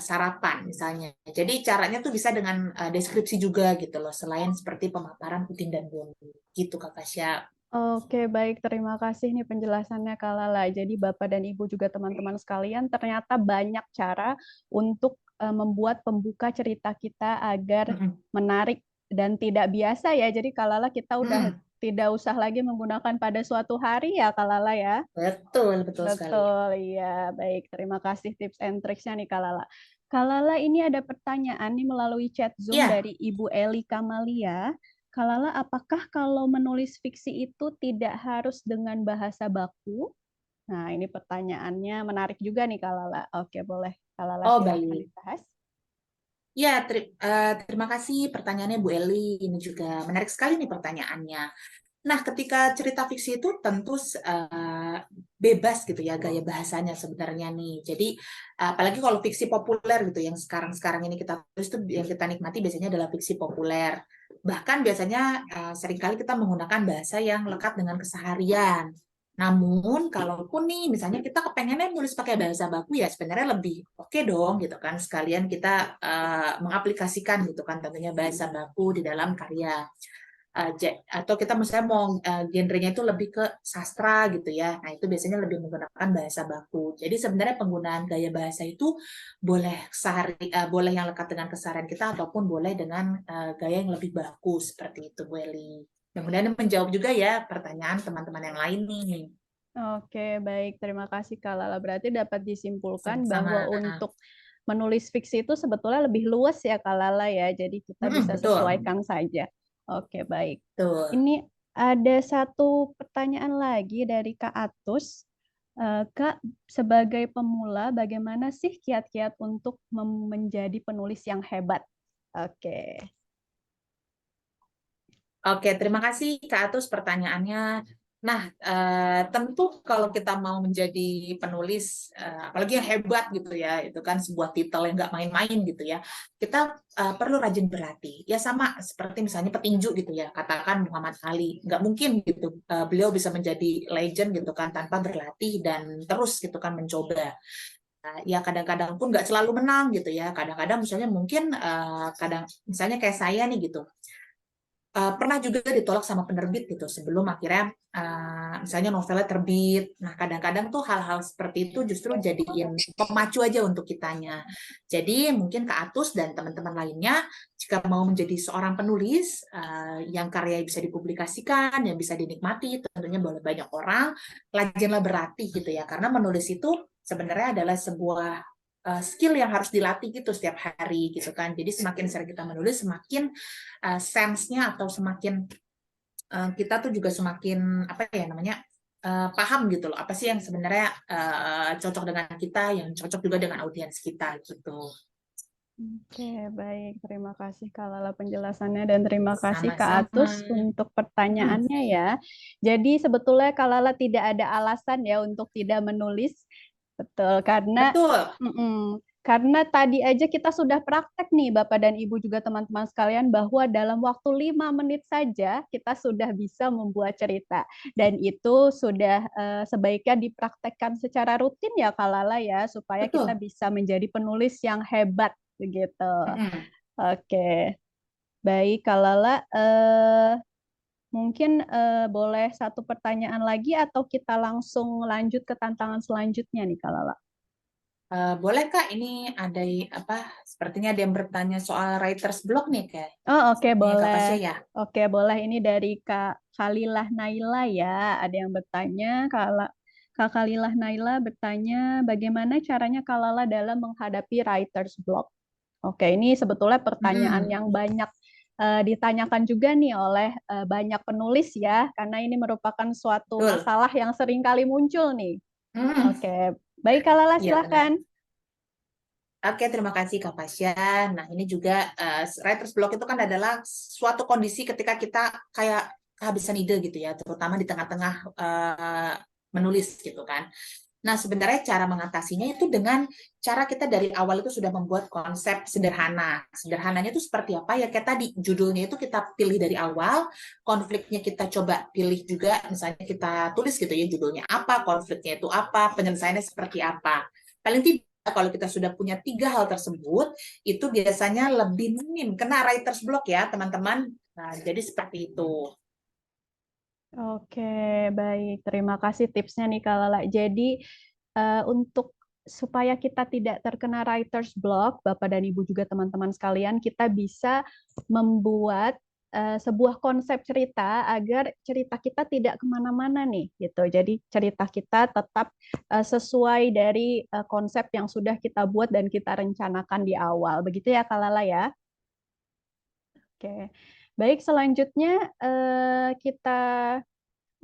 sarapan misalnya. Jadi caranya tuh bisa dengan deskripsi juga gitu loh, selain seperti pemaparan Udin dan Boni. Gitu Kak Fasya. Oke, baik. Terima kasih nih penjelasannya Kak Lala. Jadi Bapak dan Ibu juga teman-teman sekalian, ternyata banyak cara untuk membuat pembuka cerita kita agar menarik dan tidak biasa ya. Jadi Kak Lala, kita udah tidak usah lagi menggunakan pada suatu hari ya Kak Lala ya. Betul, betul sekali. Betul, iya. Baik, terima kasih tips and tricksnya nih Kak Lala. Kak Lala, ini ada pertanyaan nih melalui chat Zoom Iya. dari Ibu Eli Kamalia. Kak Lala, apakah kalau menulis fiksi itu tidak harus dengan bahasa baku? Nah, ini pertanyaannya menarik juga nih Kak Lala. Oke, boleh Kak Lala Oh, silahkan baik. dibahas. Ya, terima kasih pertanyaannya Bu Eli. Ini juga menarik sekali nih pertanyaannya. Nah, ketika cerita fiksi itu tentu bebas gitu ya gaya bahasanya sebenarnya nih. Jadi apalagi kalau fiksi populer gitu yang sekarang ini kita tulis itu yang kita nikmati biasanya adalah fiksi populer. Bahkan biasanya seringkali kita menggunakan bahasa yang lekat dengan keseharian. Namun kalaupun nih misalnya kita kepengennya nulis pakai bahasa baku ya sebenarnya lebih oke dong gitu kan. Sekalian kita mengaplikasikan gitu kan tentunya bahasa baku di dalam karya. Atau kita misalnya mau genrenya itu lebih ke sastra gitu ya. Nah, itu biasanya lebih menggunakan bahasa baku. Jadi sebenarnya penggunaan gaya bahasa itu boleh boleh yang lekat dengan keseharian kita ataupun boleh dengan gaya yang lebih baku seperti itu, Bu Eli. Mudah-mudahan menjawab juga ya pertanyaan teman-teman yang lain nih. Oke, baik. Terima kasih Kak Lala. Berarti dapat disimpulkan Sama-sama. bahwa untuk menulis fiksi itu sebetulnya lebih luas ya Kak Lala ya. Jadi kita bisa Betul. sesuaikan saja. Oke, baik. Betul. Ini ada satu pertanyaan lagi dari Kak Atus. Kak, sebagai pemula, bagaimana sih kiat-kiat untuk menjadi penulis yang hebat? Oke. Oke, terima kasih Kak Atus pertanyaannya. Nah, tentu kalau kita mau menjadi penulis, apalagi yang hebat gitu ya, itu kan sebuah titel yang nggak main-main gitu ya, kita perlu rajin berlatih. Ya sama seperti misalnya petinju gitu ya, katakan Muhammad Ali. Nggak mungkin gitu, beliau bisa menjadi legend gitu kan tanpa berlatih dan terus gitu kan mencoba. Ya kadang-kadang pun nggak selalu menang gitu ya, kadang-kadang misalnya mungkin misalnya kayak saya nih gitu, pernah juga ditolak sama penerbit gitu sebelum akhirnya misalnya novelnya terbit. Nah, kadang-kadang tuh hal-hal seperti itu justru jadiin pemacu aja untuk kitanya. Jadi mungkin Kak Atus dan teman-teman lainnya jika mau menjadi seorang penulis yang karya bisa dipublikasikan, yang bisa dinikmati, tentunya boleh banyak orang, rajinlah berlatih gitu ya. Karena menulis itu sebenarnya adalah sebuah skill yang harus dilatih gitu setiap hari gitu kan. Jadi semakin sering kita menulis, semakin sense-nya atau semakin kita tuh juga semakin apa ya namanya paham gitu loh apa sih yang sebenarnya cocok dengan kita, yang cocok juga dengan audiens kita gitu. Oke, baik. Terima kasih Kak Lala penjelasannya dan terima kasih Kak Sama-sama. Atus untuk pertanyaannya ya. Jadi sebetulnya Kak Lala tidak ada alasan ya untuk tidak menulis. Betul, karena Betul. Karena tadi aja kita sudah praktek nih Bapak dan Ibu juga teman-teman sekalian bahwa dalam waktu 5 menit saja kita sudah bisa membuat cerita. Dan itu sudah sebaiknya dipraktekkan secara rutin ya Kak Lala ya supaya Betul. kita bisa menjadi penulis yang hebat begitu. Oke. Baik Kak Lala, mungkin boleh satu pertanyaan lagi atau kita langsung lanjut ke tantangan selanjutnya nih Kak Lala? Boleh Kak, ini ada sepertinya ada yang bertanya soal writer's block nih Kak. Oh oke, boleh. Kak Fasya ya. Oke, boleh. Ini dari Kak Khalilah Naila ya. Ada yang bertanya, Kak Khalilah Naila bertanya bagaimana caranya Kak Lala dalam menghadapi writer's block. Oke, ini sebetulnya pertanyaan yang banyak ditanyakan juga nih oleh banyak penulis ya, karena ini merupakan suatu masalah yang sering kali muncul nih. Oke, baik Kak Lala, silahkan. Oke, terima kasih Kak Fasya. Nah, ini juga writer's block itu kan adalah suatu kondisi ketika kita kayak kehabisan ide gitu ya, terutama di tengah-tengah menulis gitu kan. Nah, sebenarnya cara mengatasinya itu dengan cara kita dari awal itu sudah membuat konsep sederhana. Sederhananya itu seperti apa? Ya kayak tadi, judulnya itu kita pilih dari awal, konfliknya kita coba pilih juga, misalnya kita tulis gitu ya, judulnya apa, konfliknya itu apa, penyelesaiannya seperti apa. Paling tidak, kalau kita sudah punya 3 hal tersebut, itu biasanya lebih minim kena writer's block ya, teman-teman. Nah, jadi seperti itu. Oke, baik. Terima kasih tipsnya nih Kak Lala. Jadi untuk supaya kita tidak terkena writer's block, Bapak dan Ibu juga teman-teman sekalian, kita bisa membuat sebuah konsep cerita agar cerita kita tidak kemana-mana nih, gitu. Jadi cerita kita tetap sesuai dari konsep yang sudah kita buat dan kita rencanakan di awal. Begitu ya Kak Lala ya? Oke. Baik, selanjutnya kita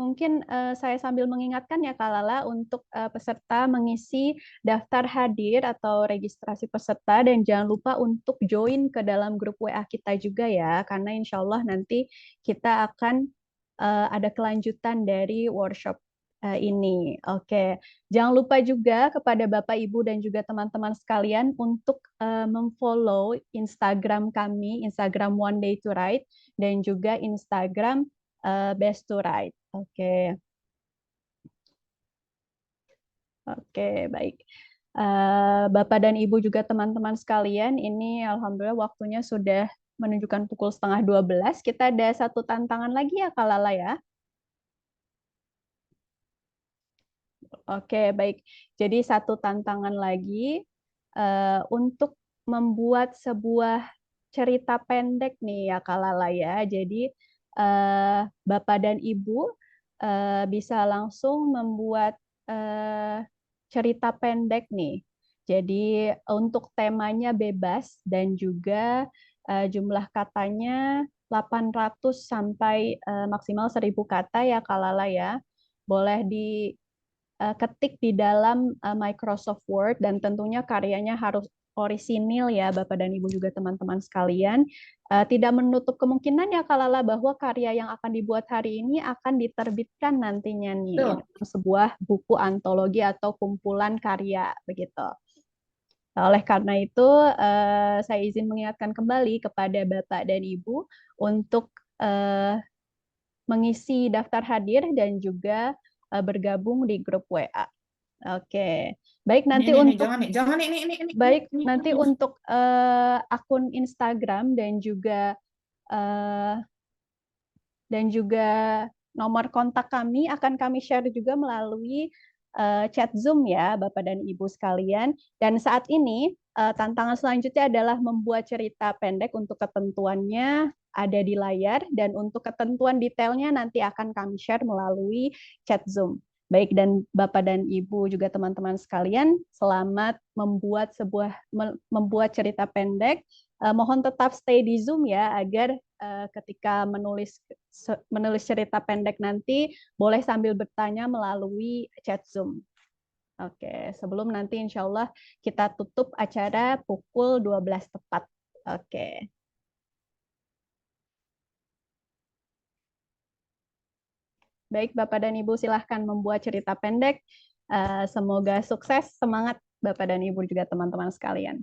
mungkin saya sambil mengingatkan ya Kak Lala untuk peserta mengisi daftar hadir atau registrasi peserta dan jangan lupa untuk join ke dalam grup WA kita juga ya, karena insya Allah nanti kita akan ada kelanjutan dari workshop ini. Oke, jangan lupa juga kepada Bapak Ibu dan juga teman-teman sekalian untuk memfollow Instagram kami, Instagram One Day to Write dan juga Instagram Best to Write. Oke, baik. Bapak dan Ibu juga teman-teman sekalian, ini alhamdulillah waktunya sudah menunjukkan pukul 11:30. Kita ada satu tantangan lagi ya Kak Lala ya. Oke, baik. Jadi satu tantangan lagi untuk membuat sebuah cerita pendek nih ya Kak Lala ya. Jadi Bapak dan Ibu bisa langsung membuat cerita pendek nih. Jadi untuk temanya bebas dan juga jumlah katanya 800 sampai maksimal 1000 kata ya Kak Lala ya. Boleh diketik di dalam Microsoft Word dan tentunya karyanya harus orisinil ya Bapak dan Ibu juga teman-teman sekalian. Tidak menutup kemungkinan ya Kak Lala bahwa karya yang akan dibuat hari ini akan diterbitkan nantinya nih Betul. dalam sebuah buku antologi atau kumpulan karya begitu. Oleh karena itu, saya izin mengingatkan kembali kepada Bapak dan Ibu untuk mengisi daftar hadir dan juga bergabung di grup WA. Oke, baik nanti untuk Jangan ini. baik nanti untuk akun Instagram dan juga nomor kontak kami akan kami share juga melalui chat Zoom ya Bapak dan Ibu sekalian. Dan saat ini tantangan selanjutnya adalah membuat cerita pendek. Untuk ketentuannya ada di layar dan untuk ketentuan detailnya nanti akan kami share melalui chat Zoom. Baik, dan Bapak dan Ibu juga teman-teman sekalian, selamat membuat cerita pendek. Mohon tetap stay di Zoom ya agar ketika menulis cerita pendek nanti boleh sambil bertanya melalui chat Zoom. Oke, sebelum nanti insya Allah kita tutup acara pukul 12 tepat. Oke. Baik, Bapak dan Ibu silahkan membuat cerita pendek. Semoga sukses, semangat Bapak dan Ibu juga teman-teman sekalian.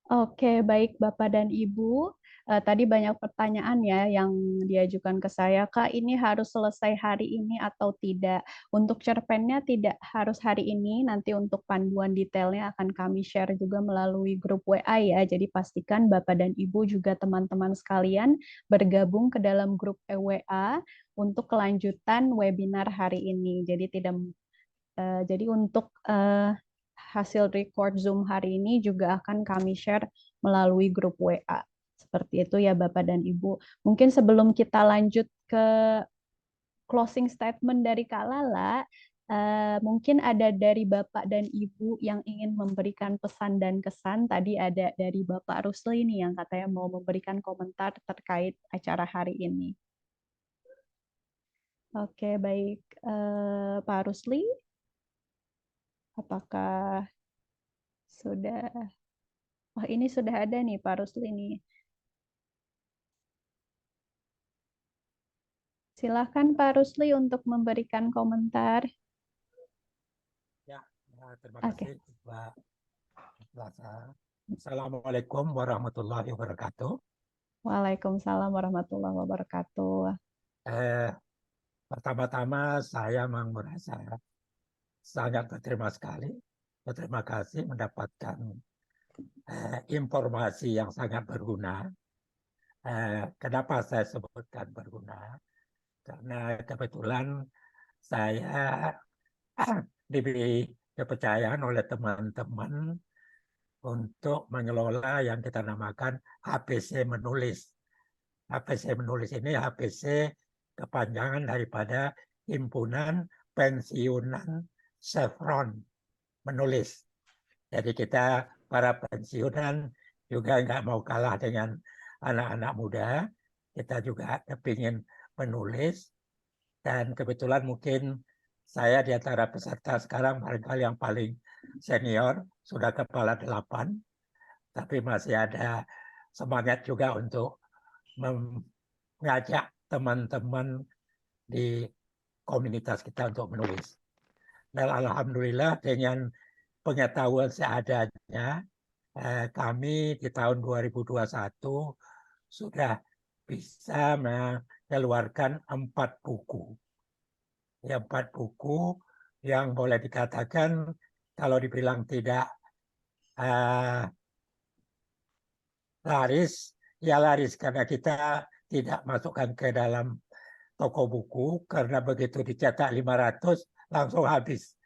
Oke, baik Bapak dan Ibu. Tadi banyak pertanyaan ya yang diajukan ke saya, Kak, ini harus selesai hari ini atau tidak? Untuk cerpennya tidak harus hari ini, nanti untuk panduan detailnya akan kami share juga melalui grup WA ya. Jadi pastikan Bapak dan Ibu juga teman-teman sekalian bergabung ke dalam grup WA untuk kelanjutan webinar hari ini. Jadi untuk hasil record Zoom hari ini juga akan kami share melalui grup WA. Seperti itu ya Bapak dan Ibu. Mungkin sebelum kita lanjut ke closing statement dari Kak Lala, mungkin ada dari Bapak dan Ibu yang ingin memberikan pesan dan kesan. Tadi ada dari Bapak Rusli nih yang katanya mau memberikan komentar terkait acara hari ini. Oke, baik. Pak Rusli, apakah sudah? Oh, ini sudah ada nih Pak Rusli nih. Silakan Pak Rusli untuk memberikan komentar. Ya, terima Oke. kasih Mbak Plaza. Assalamualaikum warahmatullahi wabarakatuh. Waalaikumsalam warahmatullahi wabarakatuh. Pertama-tama saya memang merasa sangat berterima kasih mendapatkan informasi yang sangat berguna. Kenapa saya sebutkan berguna? Karena kebetulan saya diberi kepercayaan oleh teman-teman untuk mengelola yang kita namakan HPC menulis. HPC menulis ini HPC kepanjangan daripada Himpunan Pensiunan Chevron menulis. Jadi kita para pensiunan juga nggak mau kalah dengan anak-anak muda. Kita juga kepingin menulis. Dan kebetulan mungkin saya di antara peserta sekarang barangkali yang paling senior, sudah kepala 8, tapi masih ada semangat juga untuk mengajak teman-teman di komunitas kita untuk menulis. Dan alhamdulillah dengan pengetahuan seadanya, kami di tahun 2021 sudah bisa mengeluarkan 4 buku. Ya, 4 buku yang boleh dikatakan kalau dibilang tidak laris, ya laris karena kita tidak masukkan ke dalam toko buku karena begitu dicetak 500 langsung habis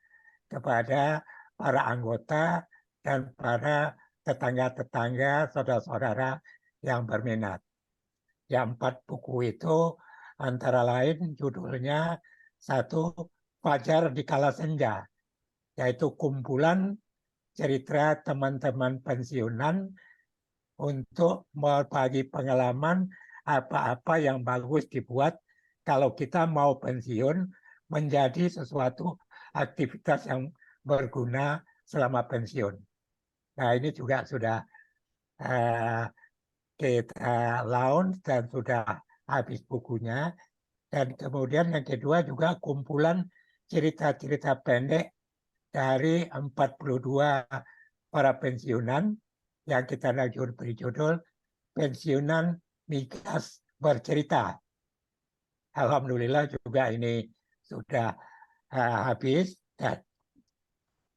kepada para anggota dan para tetangga-tetangga, saudara-saudara yang berminat. Yang 4 buku itu antara lain judulnya satu, Fajar di Kala Senja, yaitu kumpulan cerita teman-teman pensiunan untuk berbagi pengalaman apa-apa yang bagus dibuat kalau kita mau pensiun menjadi sesuatu aktivitas yang berguna selama pensiun. Nah, ini juga sudah kita launch dan sudah habis bukunya. Dan kemudian yang kedua juga kumpulan cerita-cerita pendek dari 42 para pensiunan yang kita beri judul Pensiunan Migas Bercerita. Alhamdulillah juga ini sudah habis. Dan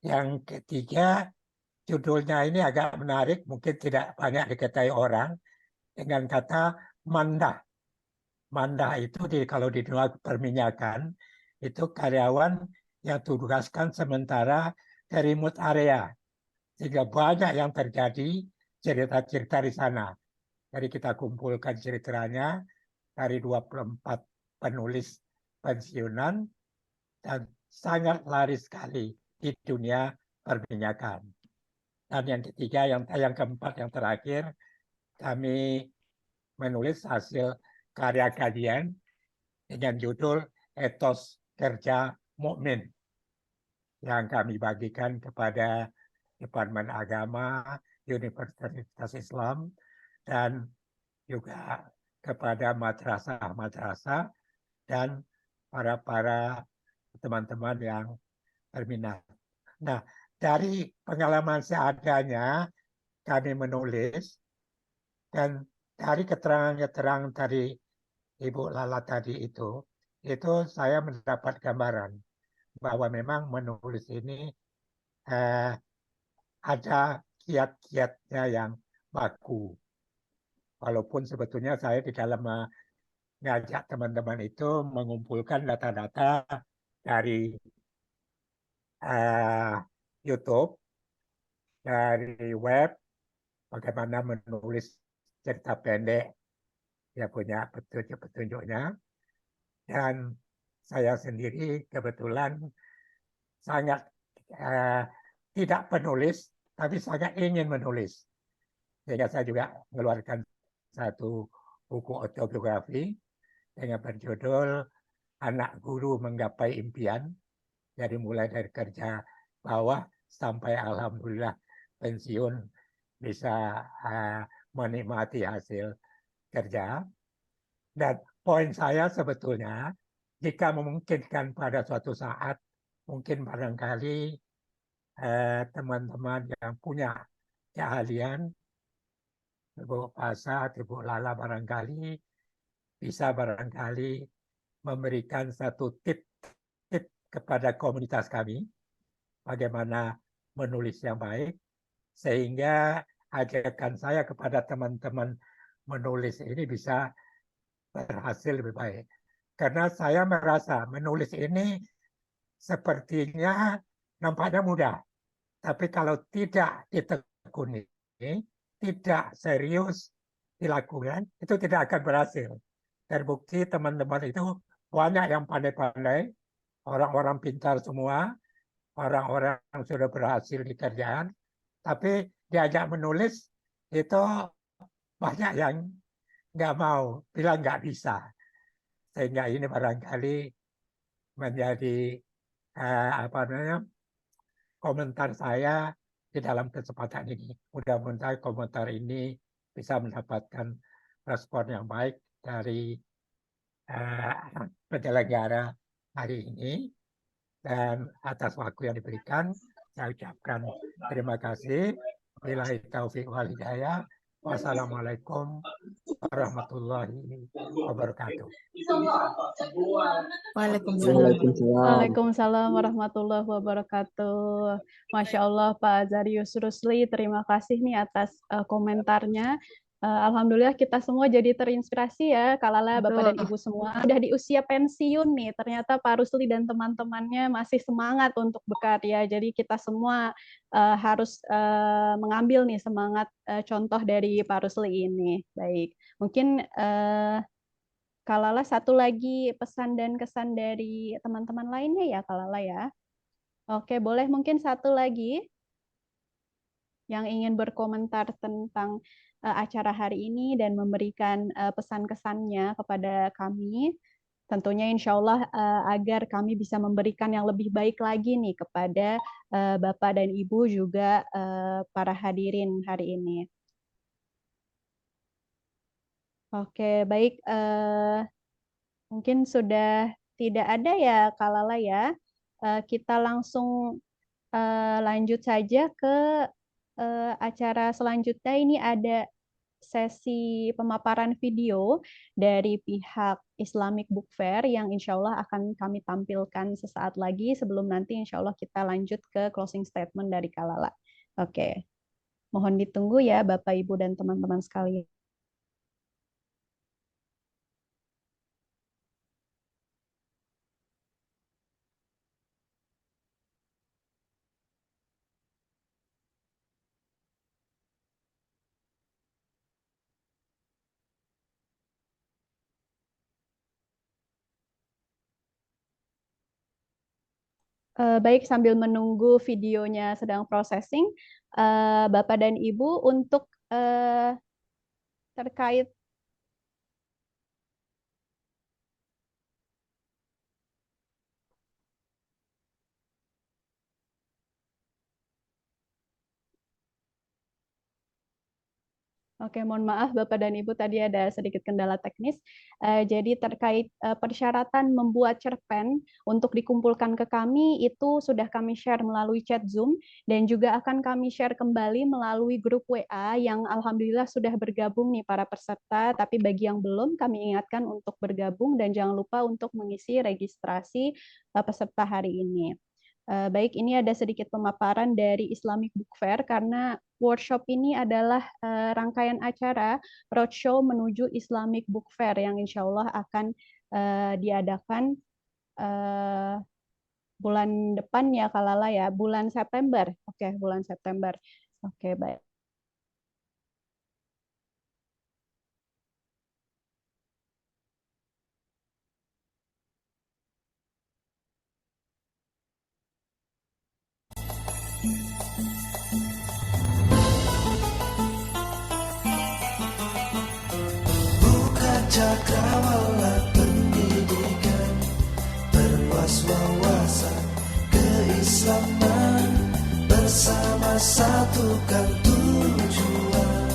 yang ketiga judulnya ini agak menarik, mungkin tidak banyak diketahui orang, dengan kata mandah. Mandah itu kalau di dunia perminyakan itu karyawan yang tugaskan sementara dari remote area, sehingga banyak yang terjadi cerita-cerita di sana. Jadi kita kumpulkan ceritanya dari 24 penulis pensiunan dan sangat laris sekali di dunia perminyakan. Dan yang ketiga, yang keempat, yang terakhir, kami menulis hasil karya kajian dengan judul Etos Kerja Mukmin yang kami bagikan kepada Departemen Agama, Universitas Islam, dan juga kepada madrasah-madrasah dan para teman-teman yang berminat. Nah, dari pengalaman seadanya, kami menulis, dan dari keterangan-keterangan dari Ibu Lala tadi itu saya mendapat gambaran bahwa memang menulis ini ada kiat-kiatnya yang baku. Walaupun sebetulnya saya di dalam mengajak teman-teman itu mengumpulkan data-data dari YouTube, dari web, bagaimana menulis cerita pendek, dia punya petunjuk-petunjuknya. Dan saya sendiri kebetulan sangat tidak penulis, tapi sangat ingin menulis. Sehingga saya juga mengeluarkan satu buku autobiografi dengan berjudul Anak Guru Menggapai Impian. Jadi mulai dari kerja bawah sampai alhamdulillah pensiun bisa menikmati hasil kerja. Dan poin saya sebetulnya, jika memungkinkan pada suatu saat, mungkin barangkali teman-teman yang punya keahlian, Ibu Fasa, Ibu Lala barangkali bisa barangkali memberikan satu tip kepada komunitas kami, bagaimana menulis yang baik, sehingga ajakan saya kepada teman-teman menulis ini bisa berhasil lebih baik. Karena saya merasa menulis ini sepertinya nampaknya mudah. Tapi kalau tidak ditekuni, tidak serius dilakukan, itu tidak akan berhasil. Terbukti teman-teman itu banyak yang pandai-pandai, orang-orang pintar semua, orang-orang yang sudah berhasil di kerjaan, tapi diajak menulis itu banyak yang nggak mau, bilang nggak bisa. Sehingga ini barangkali menjadi komentar saya di dalam kesempatan ini. Mudah-mudahan komentar ini bisa mendapatkan respon yang baik dari penyelenggara hari ini. Dan atas waktu yang diberikan, saya ucapkan terima kasih. Wabillahi taufiq wal hidayah. Wassalamualaikum warahmatullahi wabarakatuh. Waalaikumsalam warahmatullahi wabarakatuh. Masya Allah Pak Azarius Rusli, terima kasih nih atas komentarnya. Alhamdulillah kita semua jadi terinspirasi ya, Kak Lala, Bapak dan Ibu semua. Sudah di usia pensiun nih, ternyata Pak Rusli dan teman-temannya masih semangat untuk berkarya. Jadi kita semua harus mengambil nih semangat contoh dari Pak Rusli ini. Baik, mungkin Kak Lala satu lagi pesan dan kesan dari teman-teman lainnya ya, Kak Lala ya. Oke, boleh mungkin satu lagi yang ingin berkomentar tentang acara hari ini dan memberikan pesan-kesannya kepada kami. Tentunya insya Allah agar kami bisa memberikan yang lebih baik lagi nih kepada Bapak dan Ibu juga para hadirin hari ini. Oke, baik. Mungkin sudah tidak ada ya, Kak Lala ya. Kita langsung lanjut saja ke acara selanjutnya. Ini ada sesi pemaparan video dari pihak Islamic Book Fair yang insya Allah akan kami tampilkan sesaat lagi sebelum nanti insya Allah kita lanjut ke closing statement dari Kak Lala. Oke, mohon ditunggu ya Bapak, Ibu, dan teman-teman sekalian. Baik, sambil menunggu videonya sedang processing, Bapak dan Ibu untuk terkait Oke, mohon maaf Bapak dan Ibu, tadi ada sedikit kendala teknis. Jadi terkait persyaratan membuat cerpen untuk dikumpulkan ke kami, itu sudah kami share melalui chat Zoom, dan juga akan kami share kembali melalui grup WA yang alhamdulillah sudah bergabung nih para peserta, tapi bagi yang belum kami ingatkan untuk bergabung dan jangan lupa untuk mengisi registrasi peserta hari ini. Baik, ini ada sedikit pemaparan dari Islamic Book Fair karena workshop ini adalah rangkaian acara roadshow menuju Islamic Book Fair yang insya Allah akan diadakan bulan depan ya Kalala ya, bulan September. Oke, bulan September. Oke, baik. Cakrawala pendidikan, perluas wawasan keislaman, bersama satukan tujuan,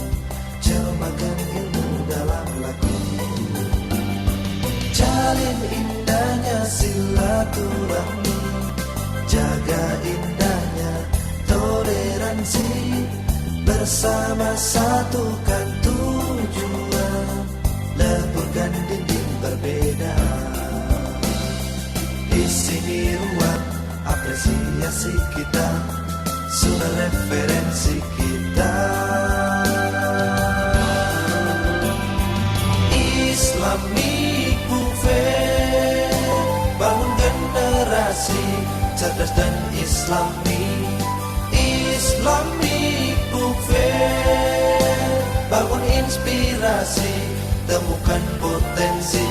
jelmakan ilmu dalam laku, jalin indahnya silaturahmi, jaga indahnya toleransi, bersama satukan tujuan, leburkan dinding berbeda. Di sini ruang apresiasi kita, sumber referensi kita. Islamic Book Fair, bangun generasi cerdas dan islami. Islamic Book Fair, bangun inspirasi, temukan potensi.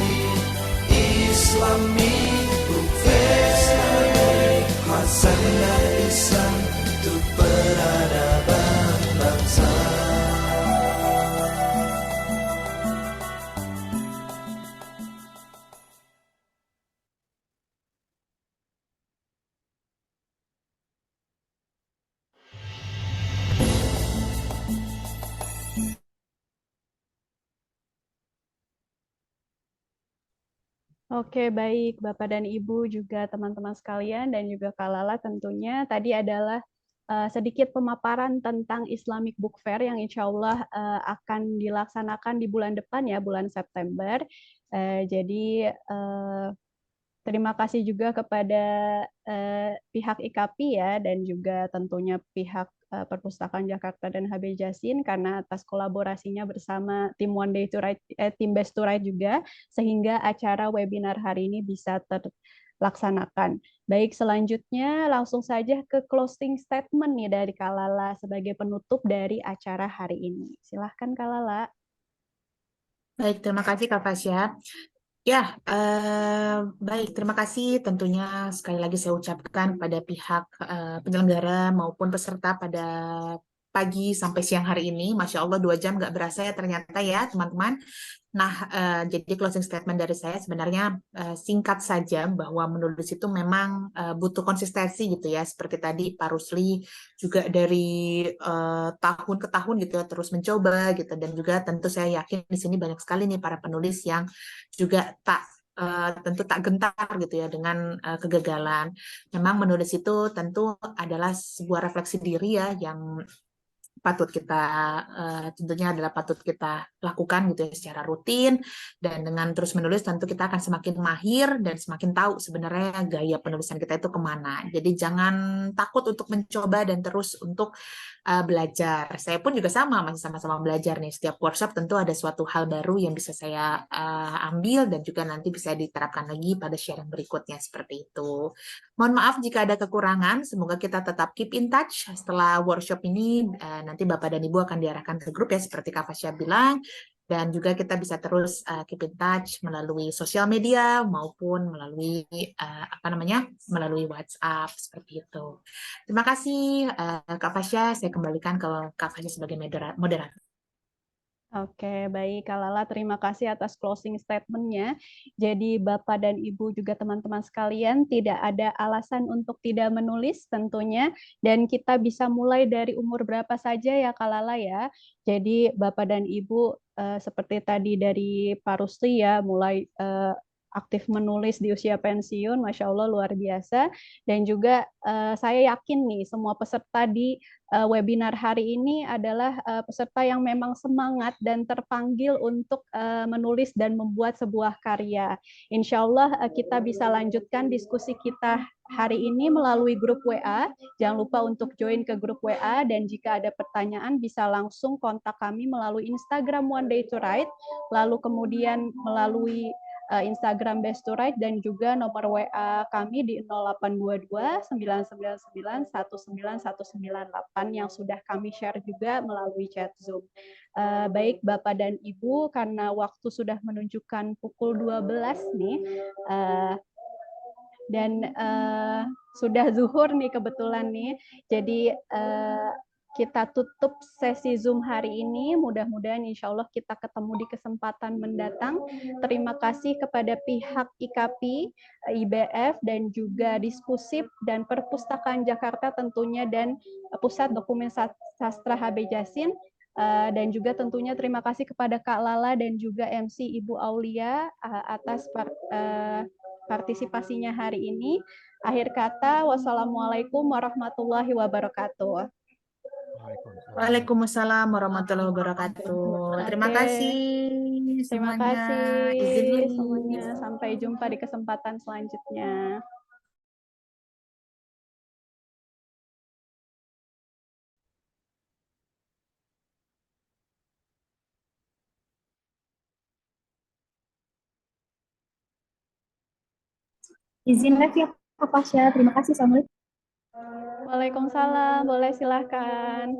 Islamic Book Fair, hasanah Islam untuk peradaban bangsa. Oke, baik Bapak dan Ibu juga teman-teman sekalian dan juga Kalala tentunya tadi adalah sedikit pemaparan tentang Islamic Book Fair yang insya Allah akan dilaksanakan di bulan depan ya, bulan September. Jadi terima kasih juga kepada pihak IKAPI ya dan juga tentunya pihak Perpustakaan Jakarta dan HB Jasin karena atas kolaborasinya bersama tim One Day to Write, tim Best to Write juga sehingga acara webinar hari ini bisa terlaksanakan. Baik, selanjutnya langsung saja ke closing statement nih dari Kalala sebagai penutup dari acara hari ini. Silahkan Kalala. Baik, terima kasih Kak Fasya. Ya, baik. Terima kasih. Tentunya sekali lagi saya ucapkan pada pihak penyelenggara maupun peserta pada pagi sampai siang hari ini. Masya Allah 2 jam nggak berasa ya ternyata ya teman-teman. Nah, jadi closing statement dari saya sebenarnya singkat saja bahwa menulis itu memang butuh konsistensi gitu ya. Seperti tadi Pak Rusli juga dari tahun ke tahun gitu ya terus mencoba gitu. Dan juga tentu saya yakin di sini banyak sekali nih para penulis yang juga tentu tak gentar gitu ya dengan kegagalan. Memang menulis itu tentu adalah sebuah refleksi diri ya yang patut kita tentunya adalah patut kita lakukan gitu ya secara rutin, dan dengan terus menulis tentu kita akan semakin mahir dan semakin tahu sebenarnya gaya penulisan kita itu kemana. Jadi jangan takut untuk mencoba dan terus untuk belajar. Saya pun juga sama, masih sama-sama belajar nih. Setiap workshop tentu ada suatu hal baru yang bisa saya ambil dan juga nanti bisa diterapkan lagi pada sharing berikutnya seperti itu. Mohon maaf jika ada kekurangan, semoga kita tetap keep in touch. Setelah workshop ini nanti Bapak dan Ibu akan diarahkan ke grup ya seperti Kak Fasya bilang, dan juga kita bisa terus keep in touch melalui sosial media maupun melalui melalui WhatsApp seperti itu. Terima kasih Kak Fasya, saya kembalikan ke Kak Fasya sebagai moderator. Oke, baik Kak Lala, terima kasih atas closing statement-nya. Jadi Bapak dan Ibu juga teman-teman sekalian, tidak ada alasan untuk tidak menulis tentunya, dan kita bisa mulai dari umur berapa saja ya Kak Lala ya. Jadi Bapak dan Ibu seperti tadi dari Pak Rusli ya, mulai aktif menulis di usia pensiun, Masya Allah luar biasa. Dan juga saya yakin nih semua peserta di webinar hari ini adalah peserta yang memang semangat dan terpanggil untuk menulis dan membuat sebuah karya. Insya Allah kita bisa lanjutkan diskusi kita hari ini melalui grup WA. Jangan lupa untuk join ke grup WA, dan jika ada pertanyaan bisa langsung kontak kami melalui Instagram One Day to Write, lalu kemudian melalui Instagram Best to Write, dan juga nomor WA kami di 0822 999 19198 yang sudah kami share juga melalui chat Zoom. Baik Bapak dan Ibu, karena waktu sudah menunjukkan pukul 12 nih, dan sudah zuhur nih kebetulan nih, jadi kita tutup sesi Zoom hari ini. Mudah-mudahan insya Allah kita ketemu di kesempatan mendatang. Terima kasih kepada pihak IKAPI, IBF, dan juga Diskusip dan Perpustakaan Jakarta tentunya, dan Pusat Dokumen Sastra HB Jasin. Dan juga tentunya terima kasih kepada Kak Lala dan juga MC Ibu Aulia atas partisipasinya hari ini. Akhir kata, wassalamualaikum warahmatullahi wabarakatuh. Waalaikumsalam warahmatullahi wabarakatuh. Terima Oke. kasih Terima semuanya. kasih Izin lilis. semuanya. Sampai jumpa di kesempatan selanjutnya. Izin live ya Kak Pasha. Terima kasih. Assalamualaikum. Waalaikumsalam. Boleh silahkan.